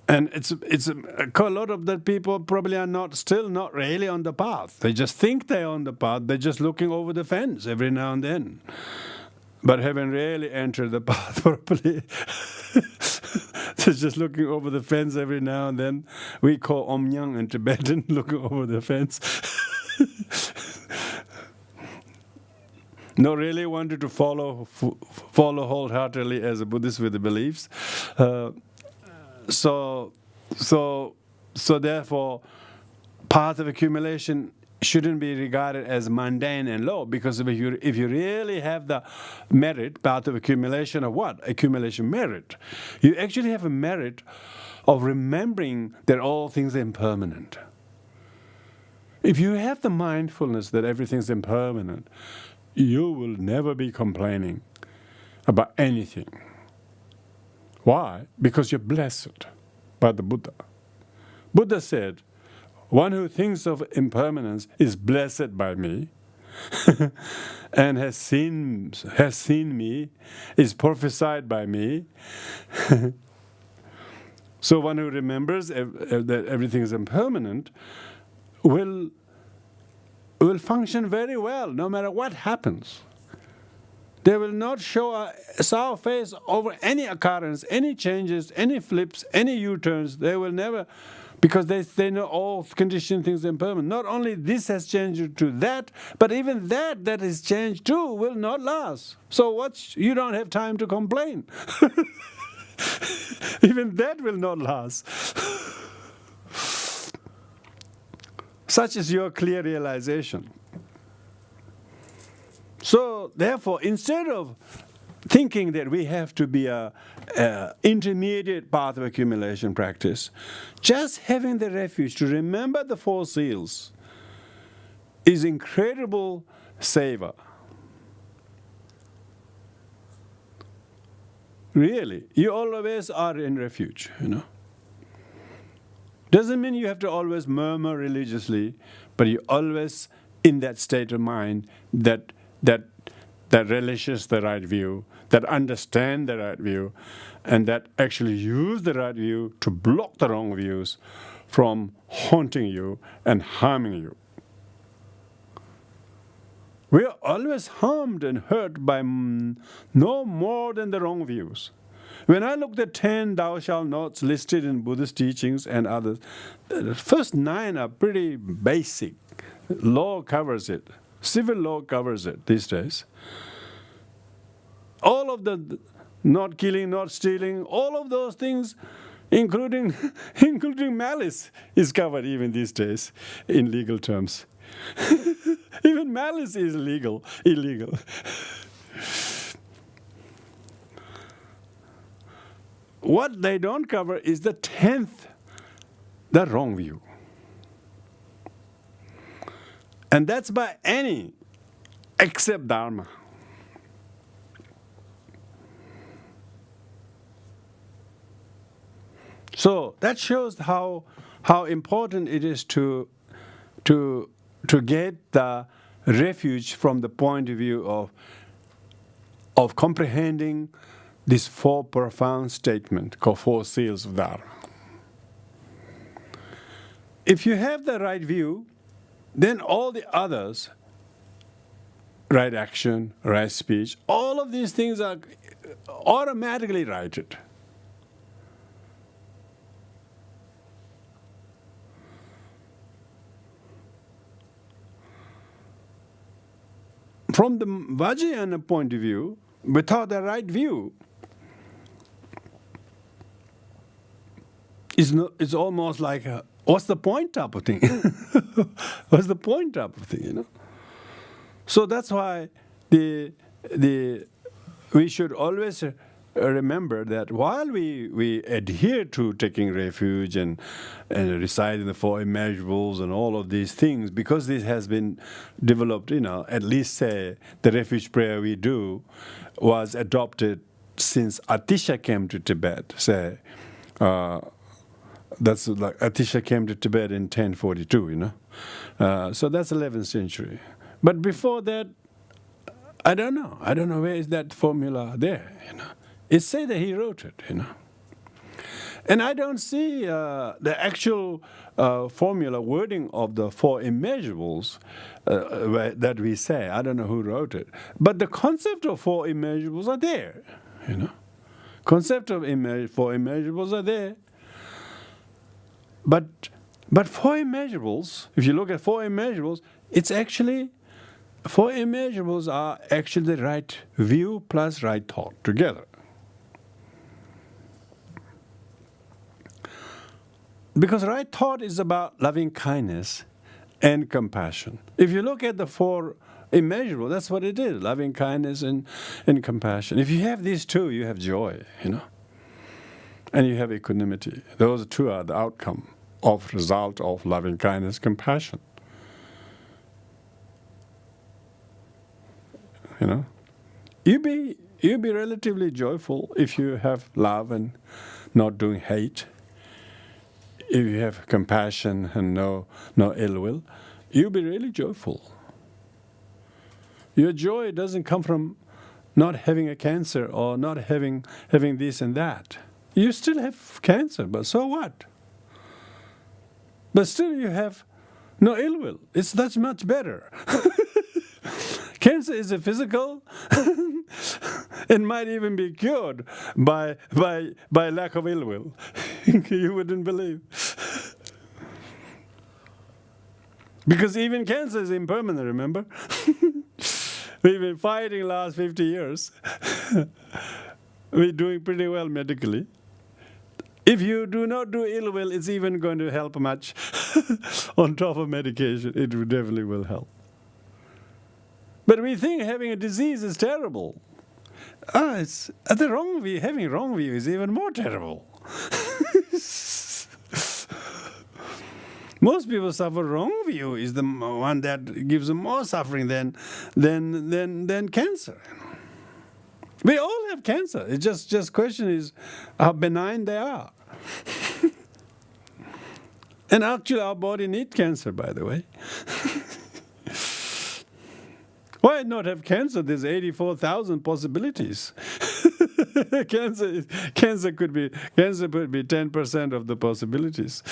And it's a lot of the people probably are still not really on the path. They just think they're on the path. They're just looking over the fence every now and then, but haven't really entered the path properly. They're just looking over the fence every now and then. We call omnyang in Tibetan, looking over the fence. not really wanted to follow wholeheartedly as a Buddhist with the beliefs. So therefore, path of accumulation shouldn't be regarded as mundane and low, because if you really have the merit, path of accumulation of what? Accumulation merit. You actually have a merit of remembering that all things are impermanent. If you have the mindfulness that everything's impermanent, you will never be complaining about anything. Why? Because you're blessed by the Buddha. Buddha said, one who thinks of impermanence is blessed by me and has seen me, is prophesied by me. So one who remembers that everything is impermanent will function very well no matter what happens. They will not show a sour face over any occurrence, any changes, any flips, any U-turns. They will never, because they know all conditioned things are impermanent. Not only this has changed to that, but even that is changed too will not last. So you don't have time to complain. Even that will not last. Such is your clear realization. So, therefore, instead of thinking that we have to be a intermediate path of accumulation practice, just having the refuge to remember the four seals is incredible savor. Really, you always are in refuge, Doesn't mean you have to always murmur religiously, but you're always in that state of mind that relishes the right view, that understand the right view, and that actually use the right view to block the wrong views from haunting you and harming you. We are always harmed and hurt by no more than the wrong views. When I looked at 10 thou shalt nots listed in Buddhist teachings and others, the first 9 are pretty basic. Law covers it. Civil law covers it these days. All of the not killing, not stealing, all of those things, including malice, is covered even these days in legal terms. Even malice is illegal. What they don't cover is the 10th, the wrong view. And that's by any except Dharma. So that shows how important it is to get the refuge from the point of view of comprehending this 4 profound statement called 4 seals of Dharma. If you have the right view, then all the others, right action, right speech, all of these things are automatically righted. From the Vajrayana point of view, without the right view, it's almost like what's the point type of thing? What's the point type of thing, So that's why we should always remember that while we adhere to taking refuge and reciting the 4 immeasurables and all of these things, because this has been developed, at least say the refuge prayer we do was adopted since Atisha came to Tibet, say. That's like Atisha came to Tibet in 1042, So that's 11th century. But before that, I don't know. I don't know where is that formula there, It said that he wrote it, And I don't see the actual formula wording of the 4 immeasurables that we say. I don't know who wrote it. But the concept of 4 immeasurables are there, Concept of 4 immeasurables are there. But 4 immeasurables, if you look at 4 immeasurables, it's actually four immeasurables are actually the right view plus right thought together. Because right thought is about loving kindness and compassion. If you look at the four immeasurable, that's what it is, loving kindness and compassion. If you have these two, you have joy, and you have equanimity. Those two are the outcome of result of loving kindness, compassion. You be relatively joyful if you have love and not doing hate. If you have compassion and no ill will, you'll be really joyful. Your joy doesn't come from not having a cancer or not having this and that. You still have cancer, but so what? But still you have no ill will. That's much better. Cancer is a physical. It might even be cured by lack of ill will. You wouldn't believe. Because even cancer is impermanent, remember? We've been fighting last 50 years. We're doing pretty well medically. If you do not do ill will, it's even going to help much. On top of medication, it definitely will help. But we think having a disease is terrible. It's the wrong view. Having wrong view is even more terrible. Most people suffer wrong view is the one that gives them more suffering than cancer. We all have cancer. It's just question is how benign they are. And actually our body needs cancer, by the way. Why not have cancer? There's 84,000 possibilities. Cancer could be 10% of the possibilities.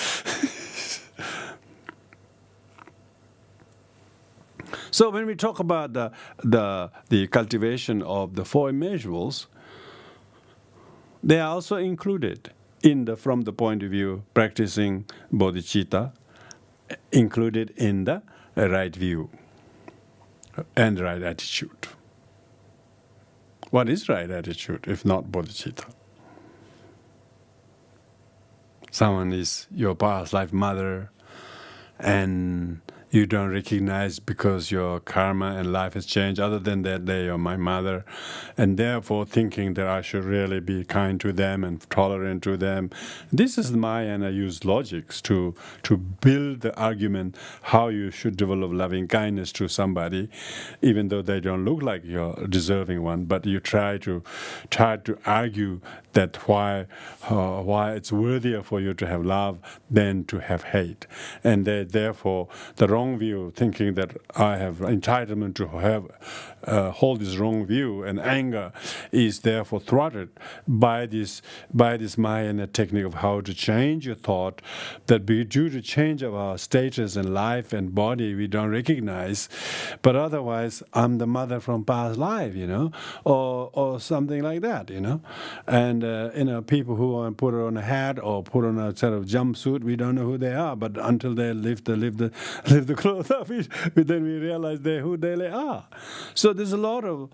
So when we talk about the cultivation of the four immeasurables, they are also included from the point of view practicing bodhicitta, included in the right view and right attitude. What is right attitude if not bodhicitta? Someone is your past life mother and you don't recognize because your karma and life has changed. Other than that, they are my mother, and therefore thinking that I should really be kind to them and tolerant to them. This is Mahayana use logics to build the argument how you should develop loving kindness to somebody, even though they don't look like you're deserving one. But you try to argue that why it's worthier for you to have love than to have hate, and therefore the wrong view, thinking that I have entitlement to hold this wrong view, and anger is therefore thwarted by this Mahayana technique of how to change your thought, that due to change of our status and life and body we don't recognize, but otherwise I'm the mother from past life, or something like that, and people who want to put on a hat or put on a sort of jumpsuit, we don't know who they are, but until they lift the clothes up, then we realize who they really are. So there's a lot of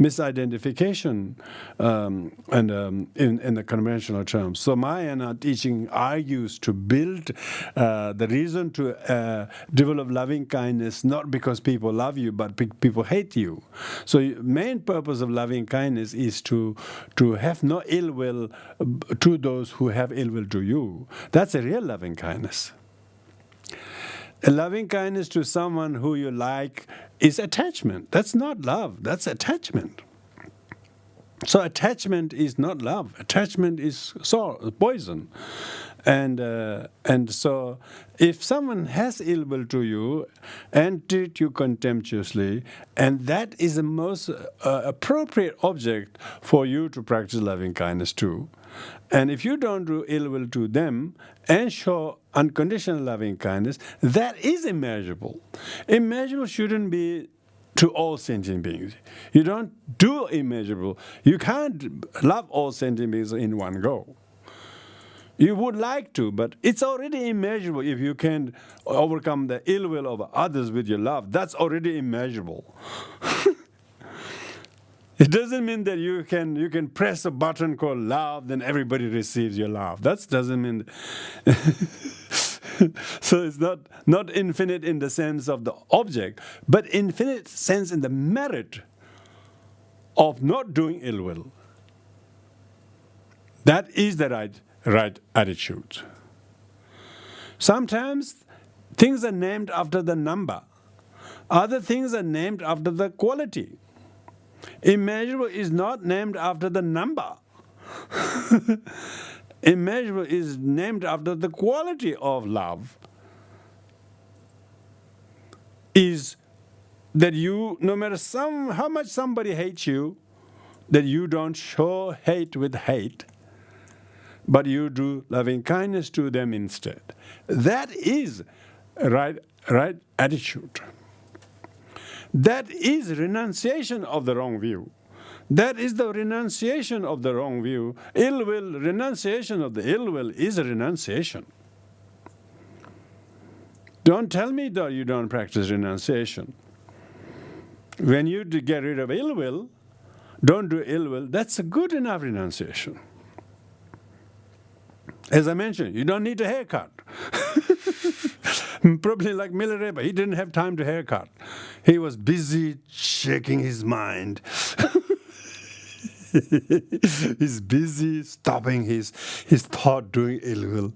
misidentification in the conventional terms. So Mahayana teaching argues to build the reason to develop loving kindness, not because people love you, but people hate you. So main purpose of loving kindness is to have no ill will to those who have ill will to you. That's a real loving kindness. A loving kindness to someone who you like is attachment. That's not love. That's attachment. So attachment is not love. Attachment is poison. And so if someone has ill will to you and treat you contemptuously, and that is the most appropriate object for you to practice loving kindness to, and if you don't do ill will to them and show unconditional loving kindness, that is immeasurable. Immeasurable shouldn't be to all sentient beings. You don't do immeasurable. You can't love all sentient beings in one go. You would like to, but it's already immeasurable. If you can overcome the ill will of others with your love, that's already immeasurable. It doesn't mean that you can press a button called love, then everybody receives your love. That doesn't mean. So it's not infinite in the sense of the object, but infinite sense in the merit of not doing ill will. That is the right attitude. Sometimes things are named after the number. Other things are named after the quality. Immeasurable is not named after the number. Immeasurable is named after the quality of love. Is that you, no matter how much somebody hates you, that you don't show hate with hate, but you do loving kindness to them instead. That is right attitude. That is renunciation of the wrong view. That is the renunciation of the wrong view. Ill will, renunciation of the ill will is a renunciation. Don't tell me that you don't practice renunciation. When you get rid of ill will, don't do ill will, that's a good enough renunciation. As I mentioned, you don't need a haircut. Probably like Milarepa, he didn't have time to haircut. He was busy shaking his mind. He's busy stopping his thought doing ill will.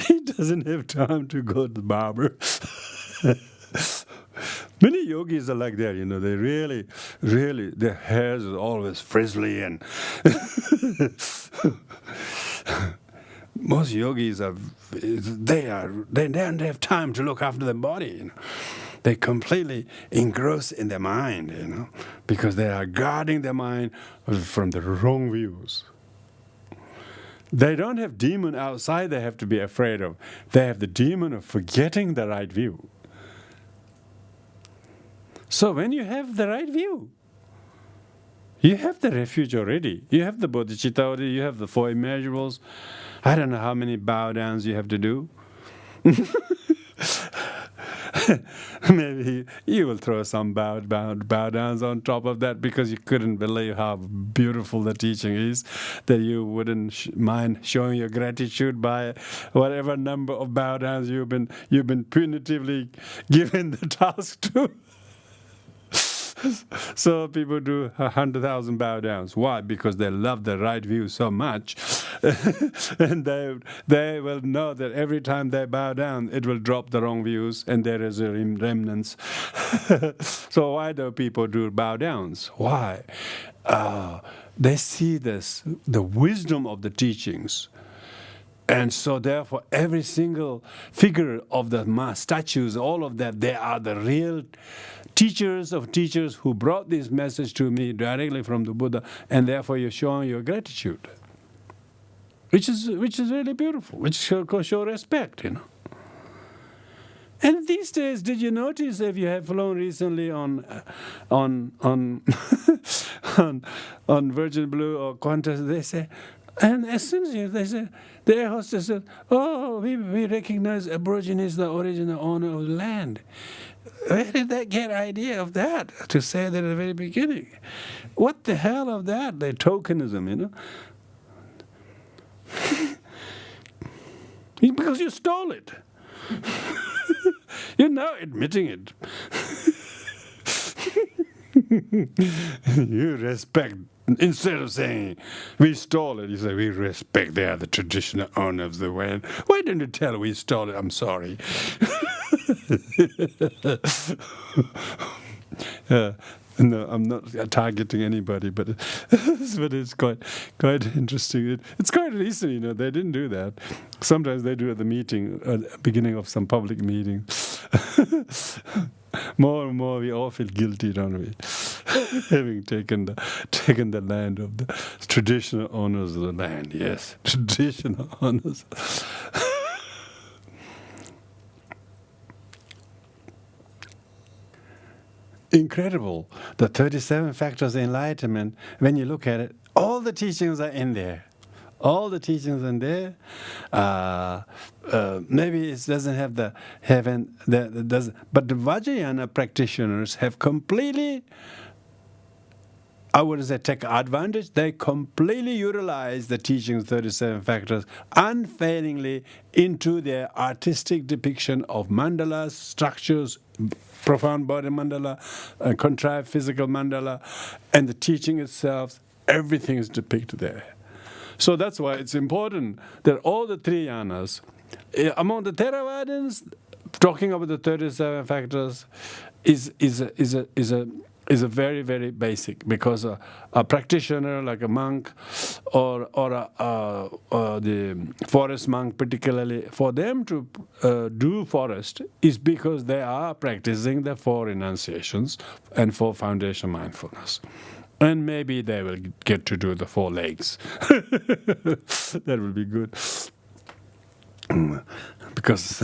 He doesn't have time to go to the barber. Many yogis are like that, they really, their hairs are always frizzly and most yogis they don't have time to look after their body. They completely engrossed in their mind, because they are guarding their mind from the wrong views. They don't have demon outside they have to be afraid of. They have the demon of forgetting the right view. So when you have the right view, you have the refuge already. You have the bodhicitta already. You have the 4 immeasurables. I don't know how many bow downs you have to do. Maybe you will throw some bow downs on top of that because you couldn't believe how beautiful the teaching is, that you wouldn't mind showing your gratitude by whatever number of bow downs you've been punitively given the task to. So people do 100,000 bow downs. Why? Because they love the right view so much, and they will know that every time they bow down, it will drop the wrong views, and there is a remnants. So why do people do bow downs? Why? They see the wisdom of the teachings. And so therefore, every single figure of the statues, all of that, they are the real teachers of teachers who brought this message to me directly from the Buddha, and therefore you're showing your gratitude, which is really beautiful, which show respect, And these days, did you notice if you have flown recently on Virgin Blue or Qantas, they say, and as soon as they say, the air hostess says, "Oh, we recognize Aborigines, the original owner of the land." Where did they get idea of that? To say that at the very beginning, what the hell of that? The tokenism, because you stole it. You're now admitting it. You respect. Instead of saying, we stole it, you say, we respect they are the traditional owner of the land. Why didn't you tell we stole it? I'm sorry. No, I'm not targeting anybody, but it's quite interesting. It's quite recent, they didn't do that. Sometimes they do at the meeting, at the beginning of some public meeting. More and more we all feel guilty, don't we? Having taken the land of the traditional owners of the land. Yes, traditional owners. Incredible. The 37 factors of enlightenment, when you look at it, all the teachings are in there. All the teachings in there. Maybe it doesn't have the heaven. That doesn't. But the Vajrayana practitioners have completely, I would say, take advantage. They completely utilize the teachings, 37 factors, unfailingly into their artistic depiction of mandalas, structures, profound body mandala, contrived physical mandala, and the teaching itself. Everything is depicted there. So that's why it's important that all the three yanas, among the Theravadins, talking about the 37 factors is a very, very basic, because a practitioner like a monk or the forest monk particularly, for them to do forest is because they are practicing the 4 renunciations and 4 foundation mindfulness. And maybe they will get to do the 4 legs. That would be good. Because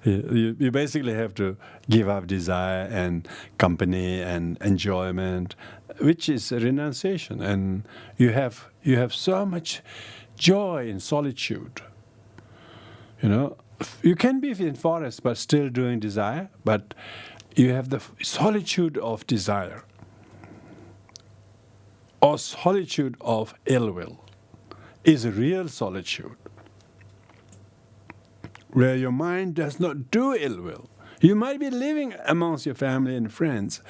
you basically have to give up desire and company and enjoyment, which is a renunciation. And you have so much joy in solitude. You know, you can be in forest but still doing desire, but you have the solitude of desire, or solitude of ill will, is a real solitude, where your mind does not do ill will. You might be living amongst your family and friends,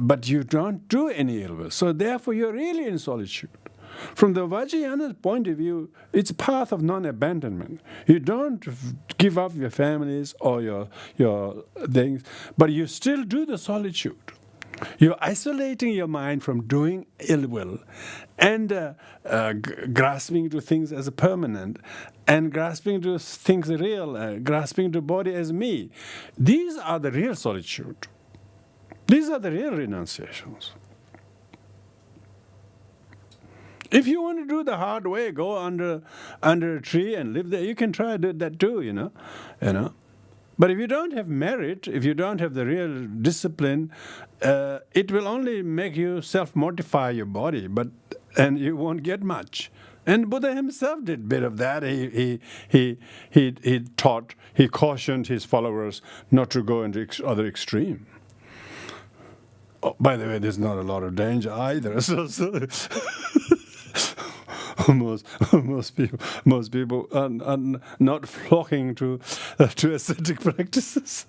but you don't do any ill will. So therefore you're really in solitude. From the Vajrayana point of view, it's a path of non-abandonment. You don't give up your families or your things, but you still do the solitude. You're isolating your mind from doing ill will and grasping to things as a permanent, and grasping to things real, grasping to body as me. These are the real solitude. These are the real renunciations. If you want to do the hard way, go under a tree and live there. You can try to do that too, you know. But if you don't have merit, if you don't have the real discipline, it will only make you self-mortify your body, and you won't get much. And Buddha himself did a bit of that. He cautioned his followers not to go into other extreme. Oh, by the way, there's not a lot of danger either. So most people are not flocking to ascetic practices.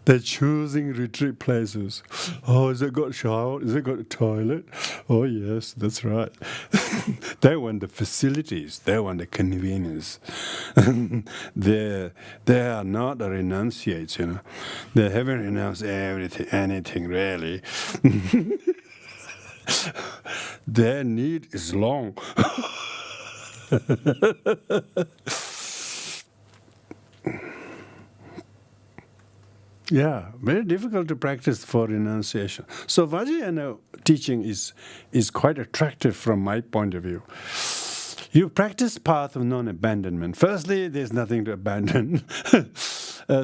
They're choosing retreat places. Oh, has it got a shower? Has it got a toilet? Oh, yes, that's right. They want the facilities. They want the convenience. They are not a renunciates, you know. They haven't renounced anything really. Their need is long. Yeah, very difficult to practice for renunciation. So Vajrayana teaching is quite attractive from my point of view. You practice path of non-abandonment. Firstly, there's nothing to abandon.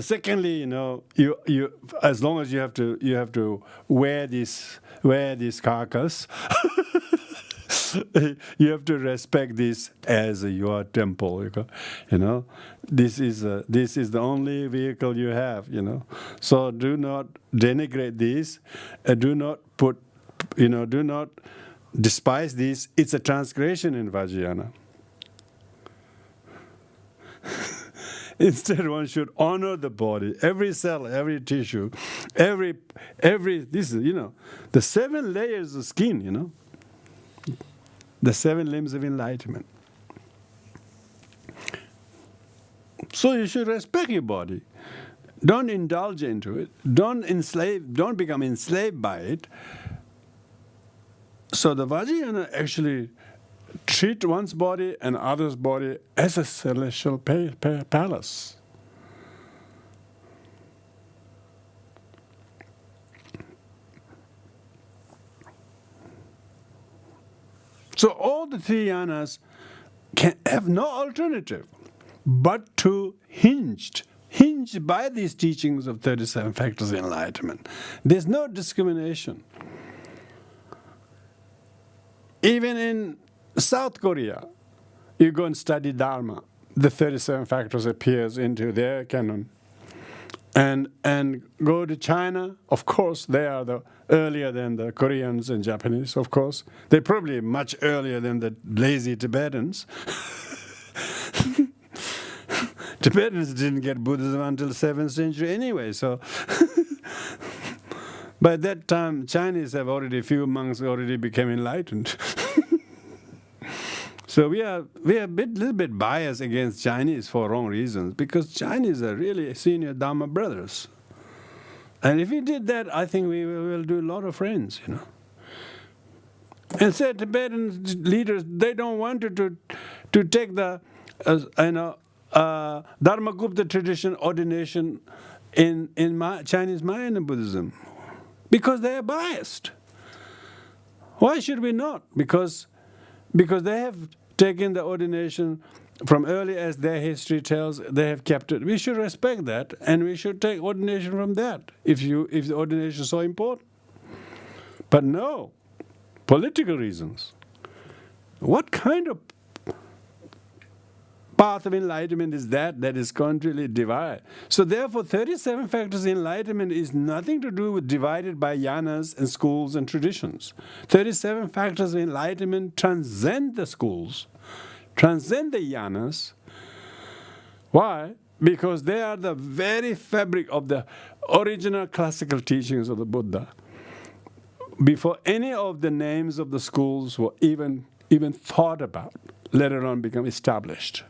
Secondly, you know, you as long as you have to wear this carcass. You have to respect this as your temple. You know, this is the only vehicle you have. You know, so do not denigrate this. Do not despise this. It's a transgression in Vajrayana. Instead, one should honor the body, every cell, every tissue, every. This is, you know, the 7 layers of skin. You know. The 7 limbs of enlightenment. So you should respect your body. Don't indulge into it. Don't become enslaved by it. So the Vajrayana actually treat one's body and others' body as a celestial palace. So all the 3 yanas can have no alternative but to hinged by these teachings of 37 factors of enlightenment. There's no discrimination. Even in South Korea, you go and study Dharma, the 37 factors appears into their canon. And go to China, of course, they are the earlier than the Koreans and Japanese, of course. They're probably much earlier than the lazy Tibetans. Tibetans didn't get Buddhism until the 7th century anyway, so by that time, Chinese have already, a few monks already became enlightened. So we are a little bit biased against Chinese for wrong reasons, because Chinese are really senior Dharma brothers. And if we did that, I think we will do a lot of friends, you know. And said Tibetan leaders, they don't want to take the Dharmakupta tradition ordination in Chinese Mahayana Buddhism, because they are biased. Why should we not? Because they have taken the ordination from early as their history tells, they have kept it. We should respect that, and we should take ordination from that, if the ordination is so important. But no, political reasons. What kind of path of enlightenment is that is going to really divide? So therefore, 37 factors of enlightenment is nothing to do with divided by yanas and schools and traditions. 37 factors of enlightenment transcend the schools, transcend the yanas. Why? Because they are the very fabric of the original classical teachings of the Buddha. Before any of the names of the schools were even thought about, let alone become established.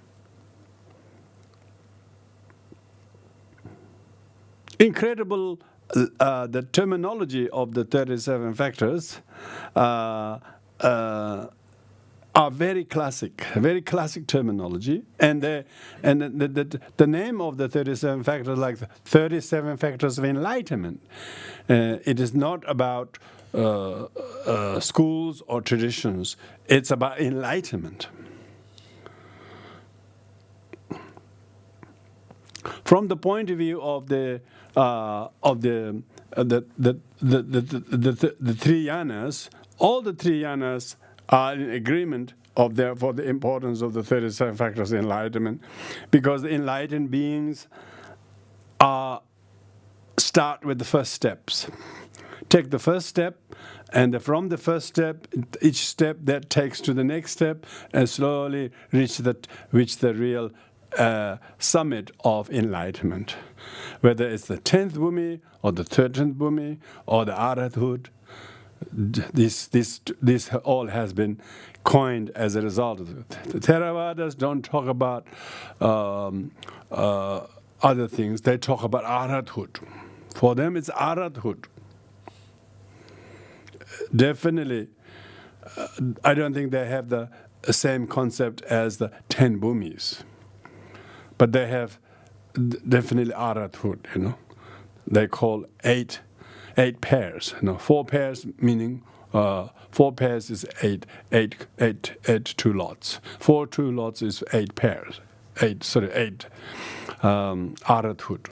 Incredible, the terminology of the 37 factors are very classic terminology, and the name of the 37 factors, like the 37 factors of enlightenment. It is not about schools or traditions. It's about enlightenment. From the point of view of the three yanas, all the three yanas are in agreement for the importance of the 37 factors of enlightenment, because the enlightened beings start with the first steps. Take the first step, and from the first step, each step that takes to the next step, and slowly reach the real summit of enlightenment. Whether it's the 10th bhumi, or the 13th bhumi, or the arhathood, this all has been coined as a result of it. The Theravadas don't talk about other things. They talk about arhathood. For them, it's arhathood. Definitely, I don't think they have the same concept as the 10 bhumis. But they have definitely arhathood, you know. They call eight pairs. You know, 4 pairs meaning 4 pairs is eight 2 lots. 4 2 lots is 8 pairs. 8 arhathood.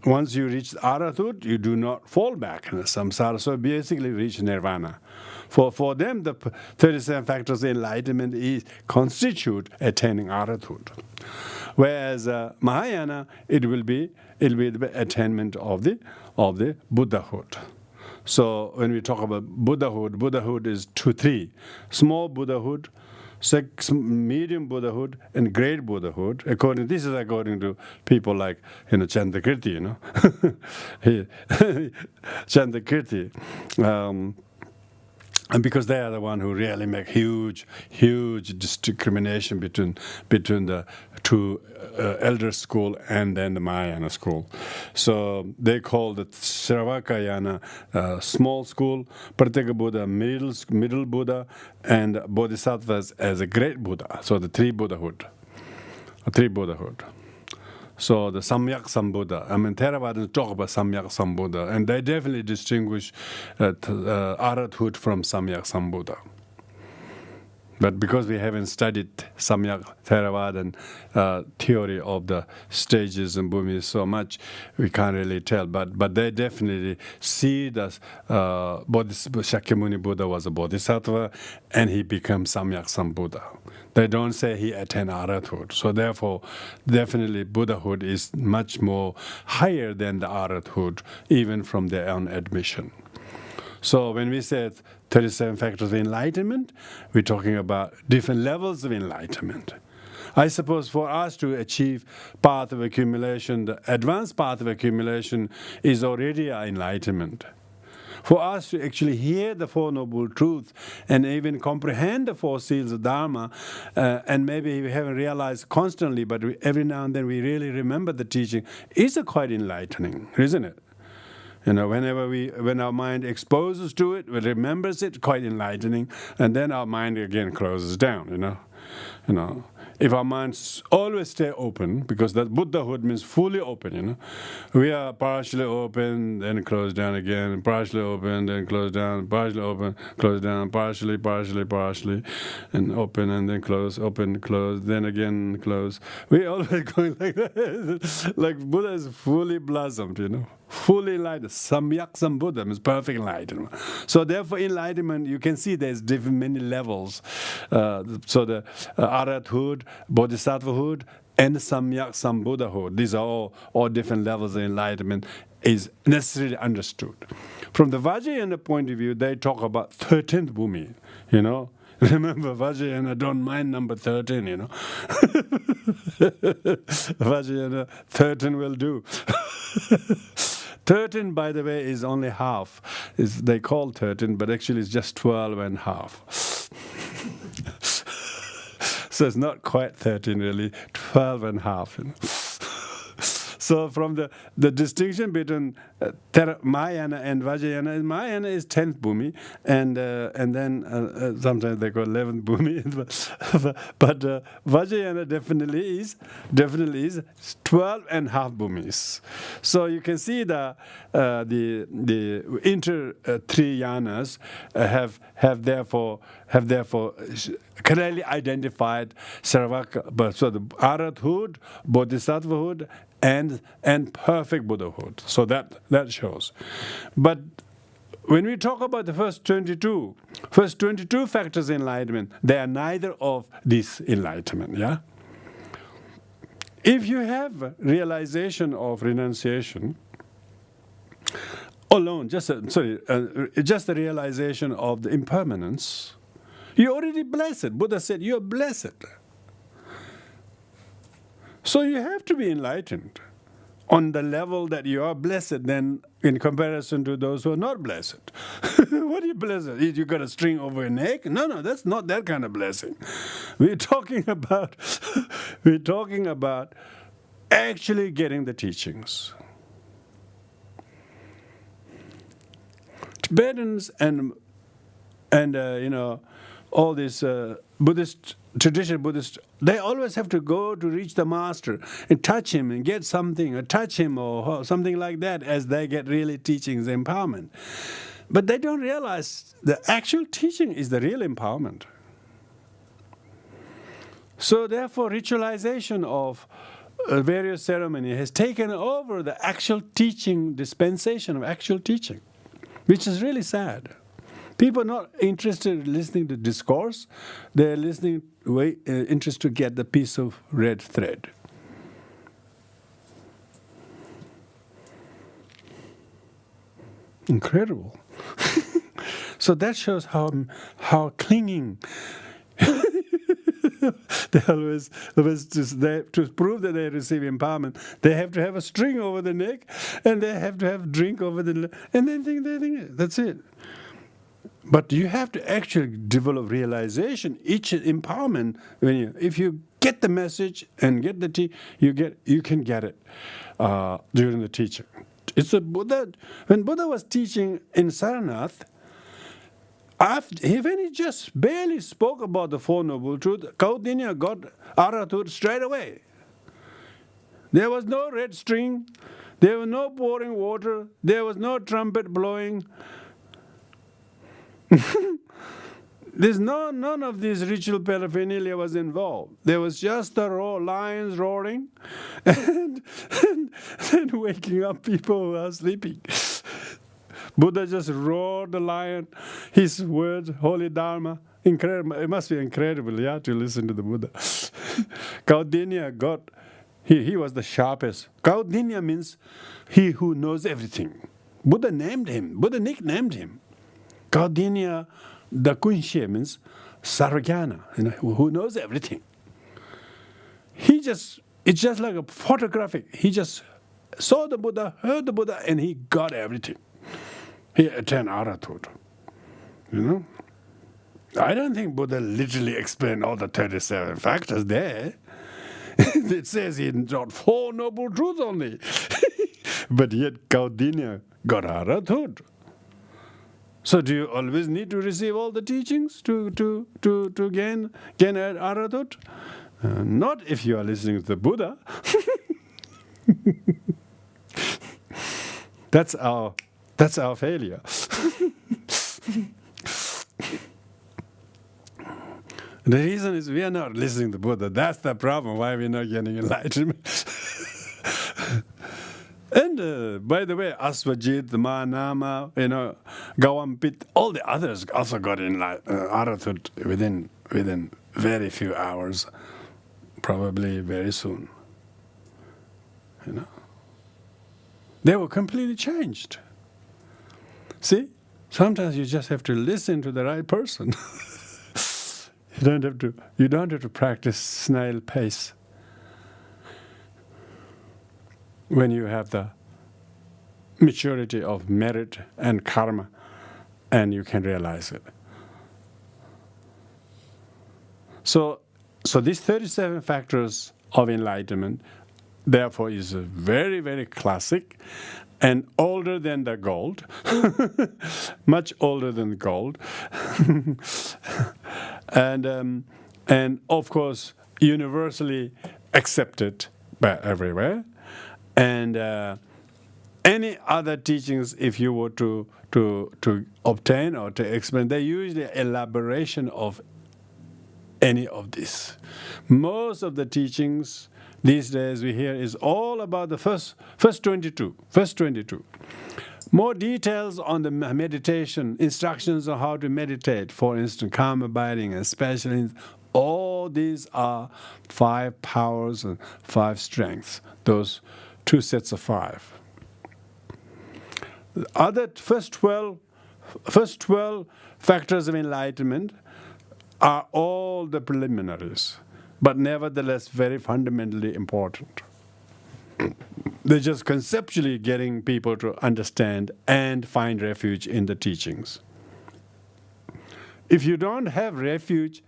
Once you reach arhathood, you do not fall back in the samsara. So basically, reach nirvana. For them, the 37 factors of enlightenment constitute attaining arhathood. Whereas Mahayana, it will be the attainment of the Buddhahood. So when we talk about Buddhahood is 3: small Buddhahood, medium Buddhahood, and great Buddhahood. This is according to people like Chandrakirti, you know, Chandrakirti. And because they are the one who really make huge discrimination between the two elder school and then the Mahayana school. So they call the Sravakayana small school, Pratyeka Buddha middle Buddha, and Bodhisattvas as a great Buddha. So the three Buddhahood. So the Samyak Sambuddha. I mean, Theravadins talk about Samyak Sambuddha, and they definitely distinguish arhathood from Samyak Sambuddha. But because we haven't studied Samyak Theravada and theory of the stages and bhumis so much, we can't really tell. But they definitely see that Shakyamuni Buddha was a bodhisattva and he becomes Samyak Sambuddha. They don't say he attained Arhathood. So therefore, definitely Buddhahood is much more higher than the Arhathood, even from their own admission. So when we said 37 factors of enlightenment, we're talking about different levels of enlightenment. I suppose for us to achieve path of accumulation, the advanced path of accumulation is already our enlightenment. For us to actually hear the Four Noble Truths and even comprehend the Four Seals of Dharma, and maybe we haven't realized constantly, but every now and then we really remember the teaching, is quite enlightening, isn't it? You know, when our mind exposes to it, it remembers it, quite enlightening, and then our mind again closes down. You know, if our minds always stay open, because that Buddhahood means fully open. You know, we are partially open, then close down again, partially open, then close down, partially open, close down, partially, and open and then close, open, close, then again close. We always going like that, like Buddha is fully blossomed. You know. Fully enlightened, Samyak Sambuddha means perfect enlightenment. So therefore enlightenment, you can see there's many levels. So the Arhathood, Bodhisattvahood, and Samyak Sambuddhahood, these are all different levels of enlightenment, is necessarily understood. From the Vajrayana point of view, they talk about 13th bhumi, you know. Remember, Vajrayana don't mind number 13, you know. Vajrayana, 13 will do. 13, by the way, is only half. They call 13, but actually it's just 12 and half. So it's not quite 13 really, 12 and half. You know. So from the distinction between Mahayana and Vajrayana, Mahayana is 10th bhumi, and then sometimes they call 11th bhumi, but Vajrayana definitely is 12 and half bhumis. So you can see the inter three yanas have therefore clearly identified Saravaka, so the Arhathood, Bodhisattvahood, and perfect Buddhahood. So that shows. But when we talk about the first 22 factors of enlightenment, they are neither of this enlightenment. Yeah. If you have realization of renunciation alone, just the realization of the impermanence, you're already blessed. Buddha said you're blessed. So you have to be enlightened on the level that you are blessed then in comparison to those who are not blessed. What are you blessed? You got a string over your neck? No, that's not that kind of blessing. We're talking about actually getting the teachings. Tibetans and all these Buddhist tradition, they always have to go to reach the master and touch him and get something, or touch him or something like that as they get really teachings, empowerment. But they don't realize the actual teaching is the real empowerment. So therefore, ritualization of various ceremony has taken over the actual teaching, dispensation of actual teaching, which is really sad. People are not interested in listening to discourse. They're interested to get the piece of red thread. Incredible. So that shows how clinging. They always to prove that they receive empowerment, they have to have a string over the neck, and they have to have drink over the, and then think that's it. But you have to actually develop realization. Each empowerment, if you get the message and get the you can get it during the teaching. It's a Buddha. When Buddha was teaching in Saranath, when he just barely spoke about the Four Noble Truths, Kaudinya got Arhathood straight away. There was no red string, there was no pouring water, there was no trumpet blowing. There's none of this ritual paraphernalia was involved. There was just the lions roaring and waking up people who are sleeping. Buddha just roared the lion, his words, holy Dharma. Incredible. It must be incredible, yeah, to listen to the Buddha. Kaudinya got, he was the sharpest. Kaudinya means he who knows everything. Buddha named him. Buddha nicknamed him. Kaudinya, the Kunshe means Sarvajnana, who knows everything. It's just like a photographic. He just saw the Buddha, heard the Buddha, and he got everything. He attained Arahat. I don't think Buddha literally explained all the 37 factors there. It says he taught 4 noble truths only. But yet Kaudinya got Arahat. So do you always need to receive all the teachings to gain Arahat? Not if you are listening to the Buddha. That's our failure. The reason is we are not listening to Buddha. That's the problem, why we're not getting enlightenment. And by the way, Aswajit, Manama, Gawampit, all the others also got Arahat within very few hours, probably very soon. They were completely changed. See, sometimes you just have to listen to the right person. You don't have to practice snail pace when you have the maturity of merit and karma, and you can realize it. So these 37 factors of enlightenment, therefore, is very, very classic and older than the gold, much older than gold, and of course universally accepted by everywhere. And any other teachings, if you were to obtain or to explain, they're usually elaboration of any of this. Most of the teachings these days we hear is all about the first 22. More details on the meditation, instructions on how to meditate, for instance, calm abiding, especially, all these are 5 powers and 5 strengths, those 2 sets of 5. The other first 12 factors of enlightenment are all the preliminaries, but nevertheless very fundamentally important. They're just conceptually getting people to understand and find refuge in the teachings. If you don't have refuge,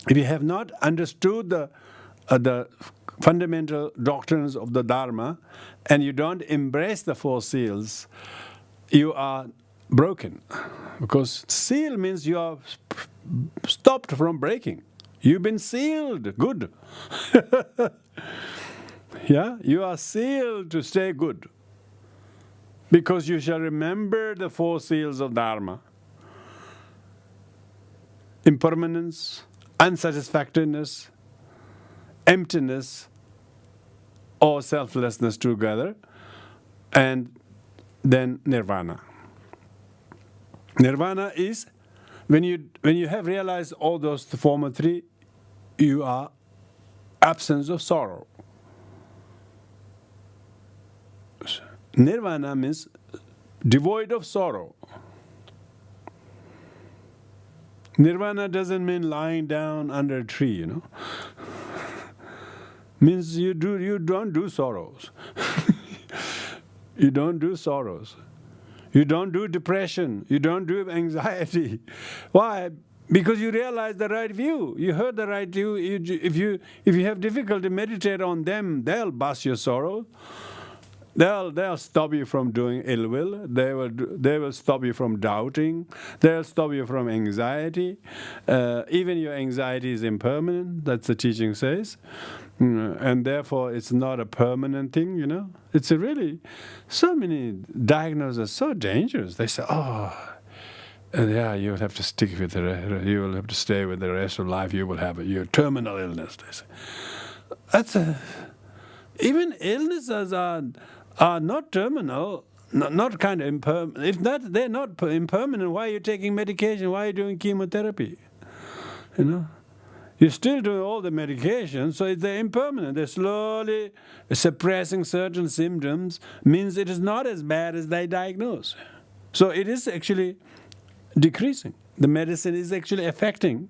if you have not understood the fundamental doctrines of the Dharma, and you don't embrace the 4 seals, you are broken. Because seal means you are stopped from breaking. You've been sealed good. Yeah, you are sealed to stay good. Because you shall remember the 4 seals of Dharma. Impermanence, unsatisfactoriness, emptiness, or selflessness together, and then nirvana. Nirvana is when you have realized all those former 3, you are absence of sorrow. Nirvana means devoid of sorrow. Nirvana doesn't mean lying down under a tree, Means you don't do sorrows. You don't do sorrows. You don't do depression. You don't do anxiety. Why? Because you realize the right view. You heard the right view. If you have difficulty, meditate on them. They'll bust your sorrow. They'll stop you from doing ill will. They will stop you from doubting. They'll stop you from anxiety. Even your anxiety is impermanent. That's the teaching says, and therefore it's not a permanent thing. It's so many diagnoses are so dangerous. They say, And you will have to stick with it. You will have to stay with the rest of life. You will have your terminal illness. They say. Even illnesses are not terminal, not kind of impermanent. If they're not impermanent, why are you taking medication? Why are you doing chemotherapy? You're still doing all the medication, so they're impermanent. They're slowly suppressing certain symptoms, means it is not as bad as they diagnose. So it is actually decreasing. The medicine is actually affecting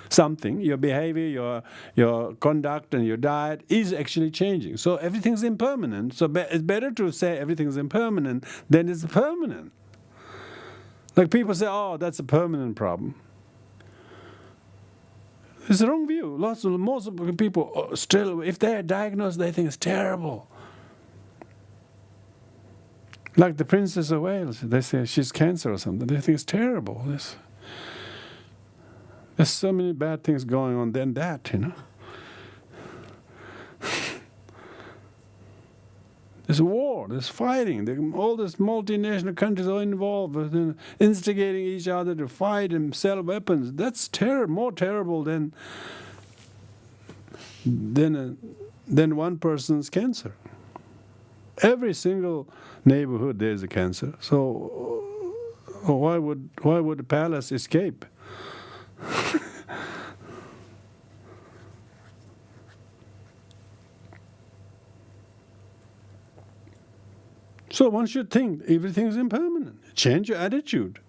something. Your behavior, your conduct and your diet is actually changing. So everything's impermanent. So it's better to say everything's impermanent than it's permanent. Like people say, oh, that's a permanent problem. It's the wrong view. Most people still, if they're diagnosed, they think it's terrible. Like the Princess of Wales, they say she's cancer or something. They think it's terrible. There's so many bad things going on than that, There's war, there's fighting. All these multinational countries are involved in instigating each other to fight and sell weapons. That's more terrible than one person's cancer. Every single neighborhood there's a cancer. So why would the palace escape? So one should think everything is impermanent. Change your attitude.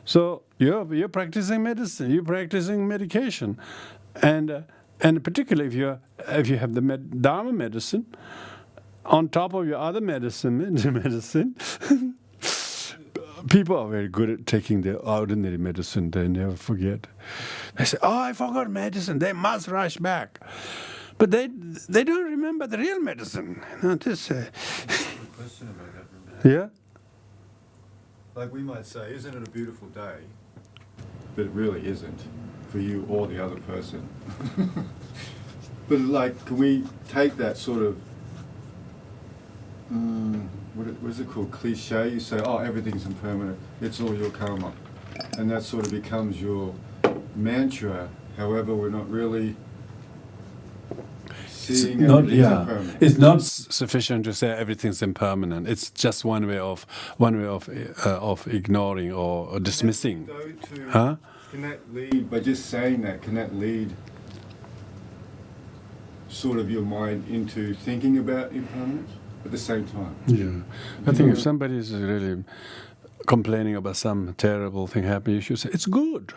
So you're practicing medicine, you're practicing medication, and particularly if you have the Dharma medicine on top of your other medicine, people are very good at taking their ordinary medicine. They never forget. They say, "Oh, I forgot medicine." They must rush back, but they don't remember the real medicine.
Question about that.
Yeah.
Like we might say, isn't it a beautiful day? But it really isn't for you or the other person. But like, can we take that sort of what is it called, cliche? You say, oh, everything's impermanent. It's all your karma, and that sort of becomes your mantra. However, we're not really seeing everything's impermanent.
It's not sufficient to say everything's impermanent. It's just one way of ignoring or dismissing.
Can that lead, by just saying that, can that lead sort of your mind into thinking about impermanence at the same time?
Yeah. I think if somebody is really complaining about some terrible thing happening, you should say, it's good.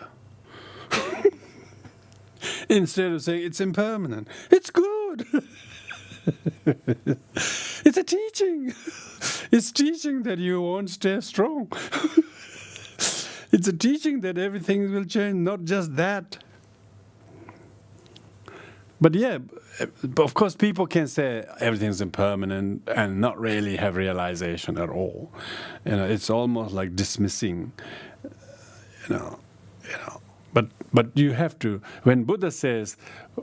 Instead of saying, it's impermanent. It's good. It's a teaching. It's teaching that you won't stay strong. It's a teaching that everything will change, not just that. But of course people can say everything's impermanent and not really have realization at all. It's almost like dismissing, But you have to, when Buddha says,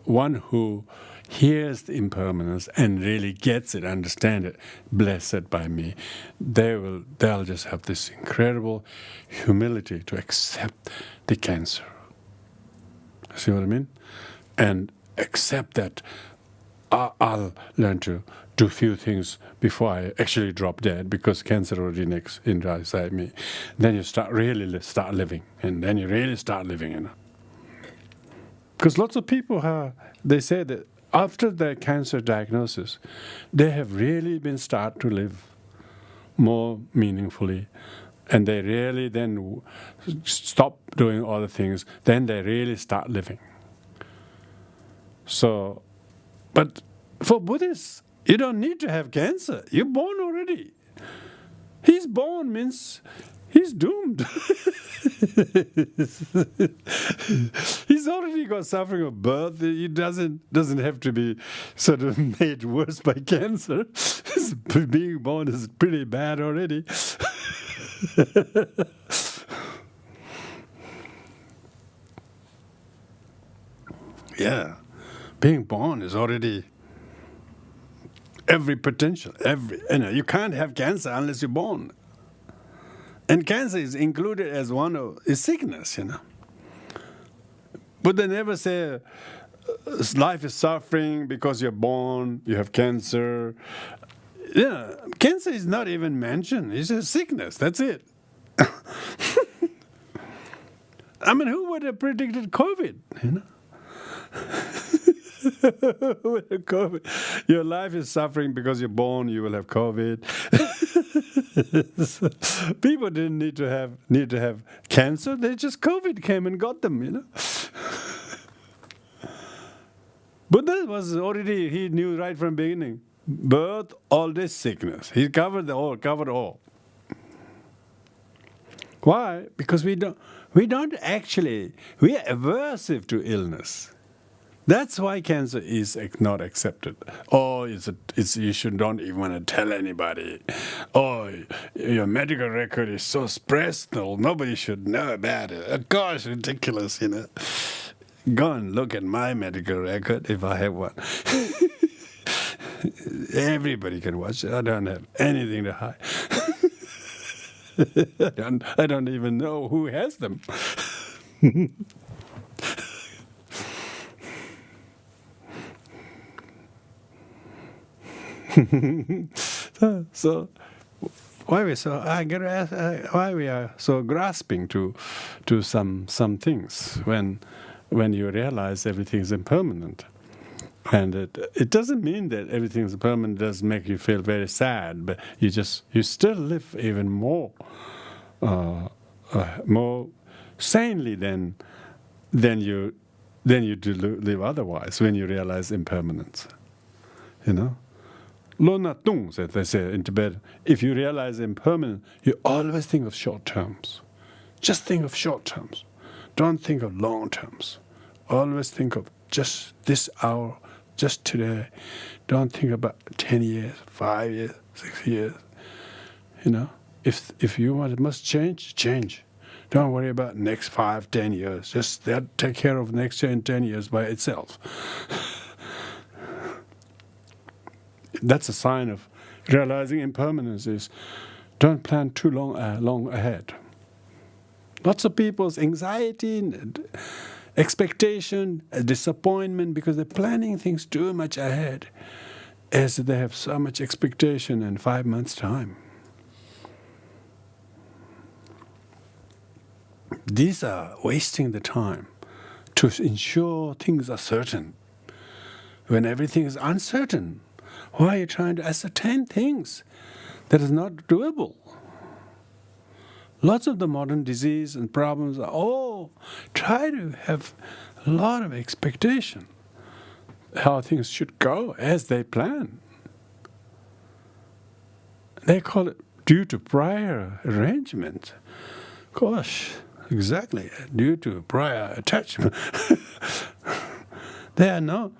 one who hears the impermanence and really gets it, understand it, blessed by me, they'll just have this incredible humility to accept the cancer. See what I mean? And accept that I'll learn to do a few things before I actually drop dead, because cancer already inside me. Then you really start living, and then you really start living, Because lots of people they say that after their cancer diagnosis, they have really been start to live more meaningfully, and they really then stop doing other things. Then they really start living. So, but for Buddhists, you don't need to have cancer. You're born already. He's born means he's doomed. He's already got suffering of birth. He doesn't have to be sort of made worse by cancer. Being born is pretty bad already. Yeah. Being born is already every potential. You can't have cancer unless you're born. And cancer is included as one of is sickness, But they never say life is suffering because you're born, you have cancer. Yeah, cancer is not even mentioned. It's a sickness. That's it. I mean, who would have predicted COVID? COVID. Your life is suffering because you're born. You will have COVID. People didn't need to have cancer. They just COVID came and got them. Buddha was already, he knew right from the beginning, birth, all this sickness. He covered all. Why? Because we are aversive to illness. That's why cancer is not accepted. Oh, you don't even want to tell anybody. Oh, your medical record is so personal, nobody should know about it. Gosh, ridiculous, Go and look at my medical record if I have one. Everybody can watch it. I don't have anything to hide. I don't even know who has them. So why we are so grasping to some things when you realize everything is impermanent. And it doesn't mean that everything is permanent. It does make you feel very sad, but you still live even more sanely than you do live otherwise when you realize impermanence. Lona tung, as they say in Tibet. If you realize impermanence, you always think of short terms. Just think of short terms. Don't think of long terms. Always think of just this hour, just today. Don't think about 10 years, 5 years, 6 years. If you must change. Don't worry about next 5, 10 years. Just take care of next 10 years by itself. That's a sign of realizing impermanence is don't plan too long ahead. Lots of people's anxiety, expectation, disappointment because they're planning things too much ahead as they have so much expectation in 5 months' time. These are wasting the time to ensure things are certain. When everything is uncertain, why are you trying to ascertain things that is not doable? Lots of the modern disease and problems are all try to have a lot of expectation how things should go as they plan. They call it due to prior arrangement. Gosh, exactly, due to prior attachment. There are no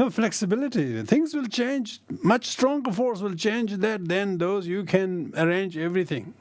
flexibility. Things will change. Much stronger force will change that than those you can arrange everything.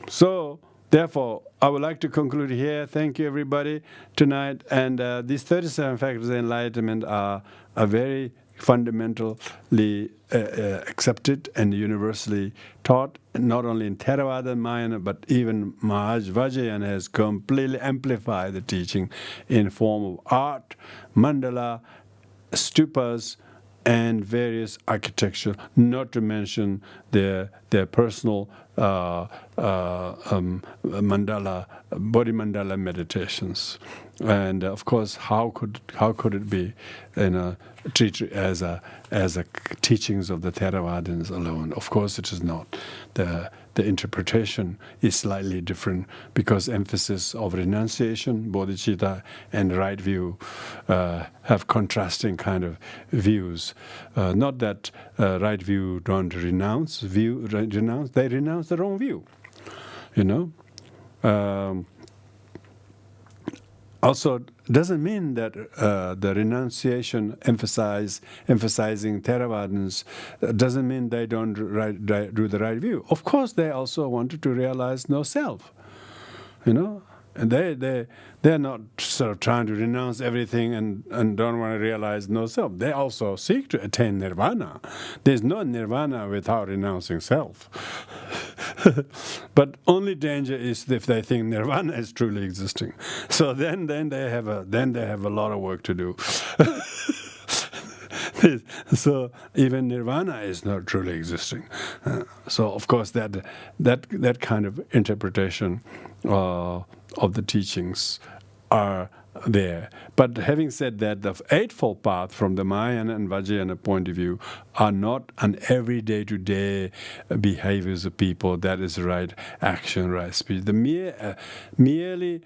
So, therefore, I would like to conclude here. Thank you, everybody, tonight. And these 37 factors of enlightenment are very fundamentally accepted and universally taught, not only in Theravada and Mahayana, but even Vajrayana has completely amplified the teaching in form of art, mandala, stupas, and various architecture, not to mention their personal mandala, body mandala meditations. And of course, how could it be treated as a teachings of the Theravadins alone? Of course, it is not. The interpretation is slightly different because emphasis of renunciation, bodhicitta, and right view have contrasting kind of views. Not that right view don't renounce, they renounce the wrong view. Also, doesn't mean that the renunciation emphasizing Theravadins doesn't mean they don't do the right view. Of course, they also wanted to realize no self, And they're not sort of trying to renounce everything and don't want to realize no self. They also seek to attain nirvana. There's no nirvana without renouncing self. But only danger is if they think nirvana is truly existing. So then they have a lot of work to do. So even nirvana is not truly existing. So of course that kind of interpretation of the teachings are there. But having said that, the eightfold path from the Mahayana and Vajrayana point of view are not an everyday to day behaviors of people. That is right action, right speech. The merely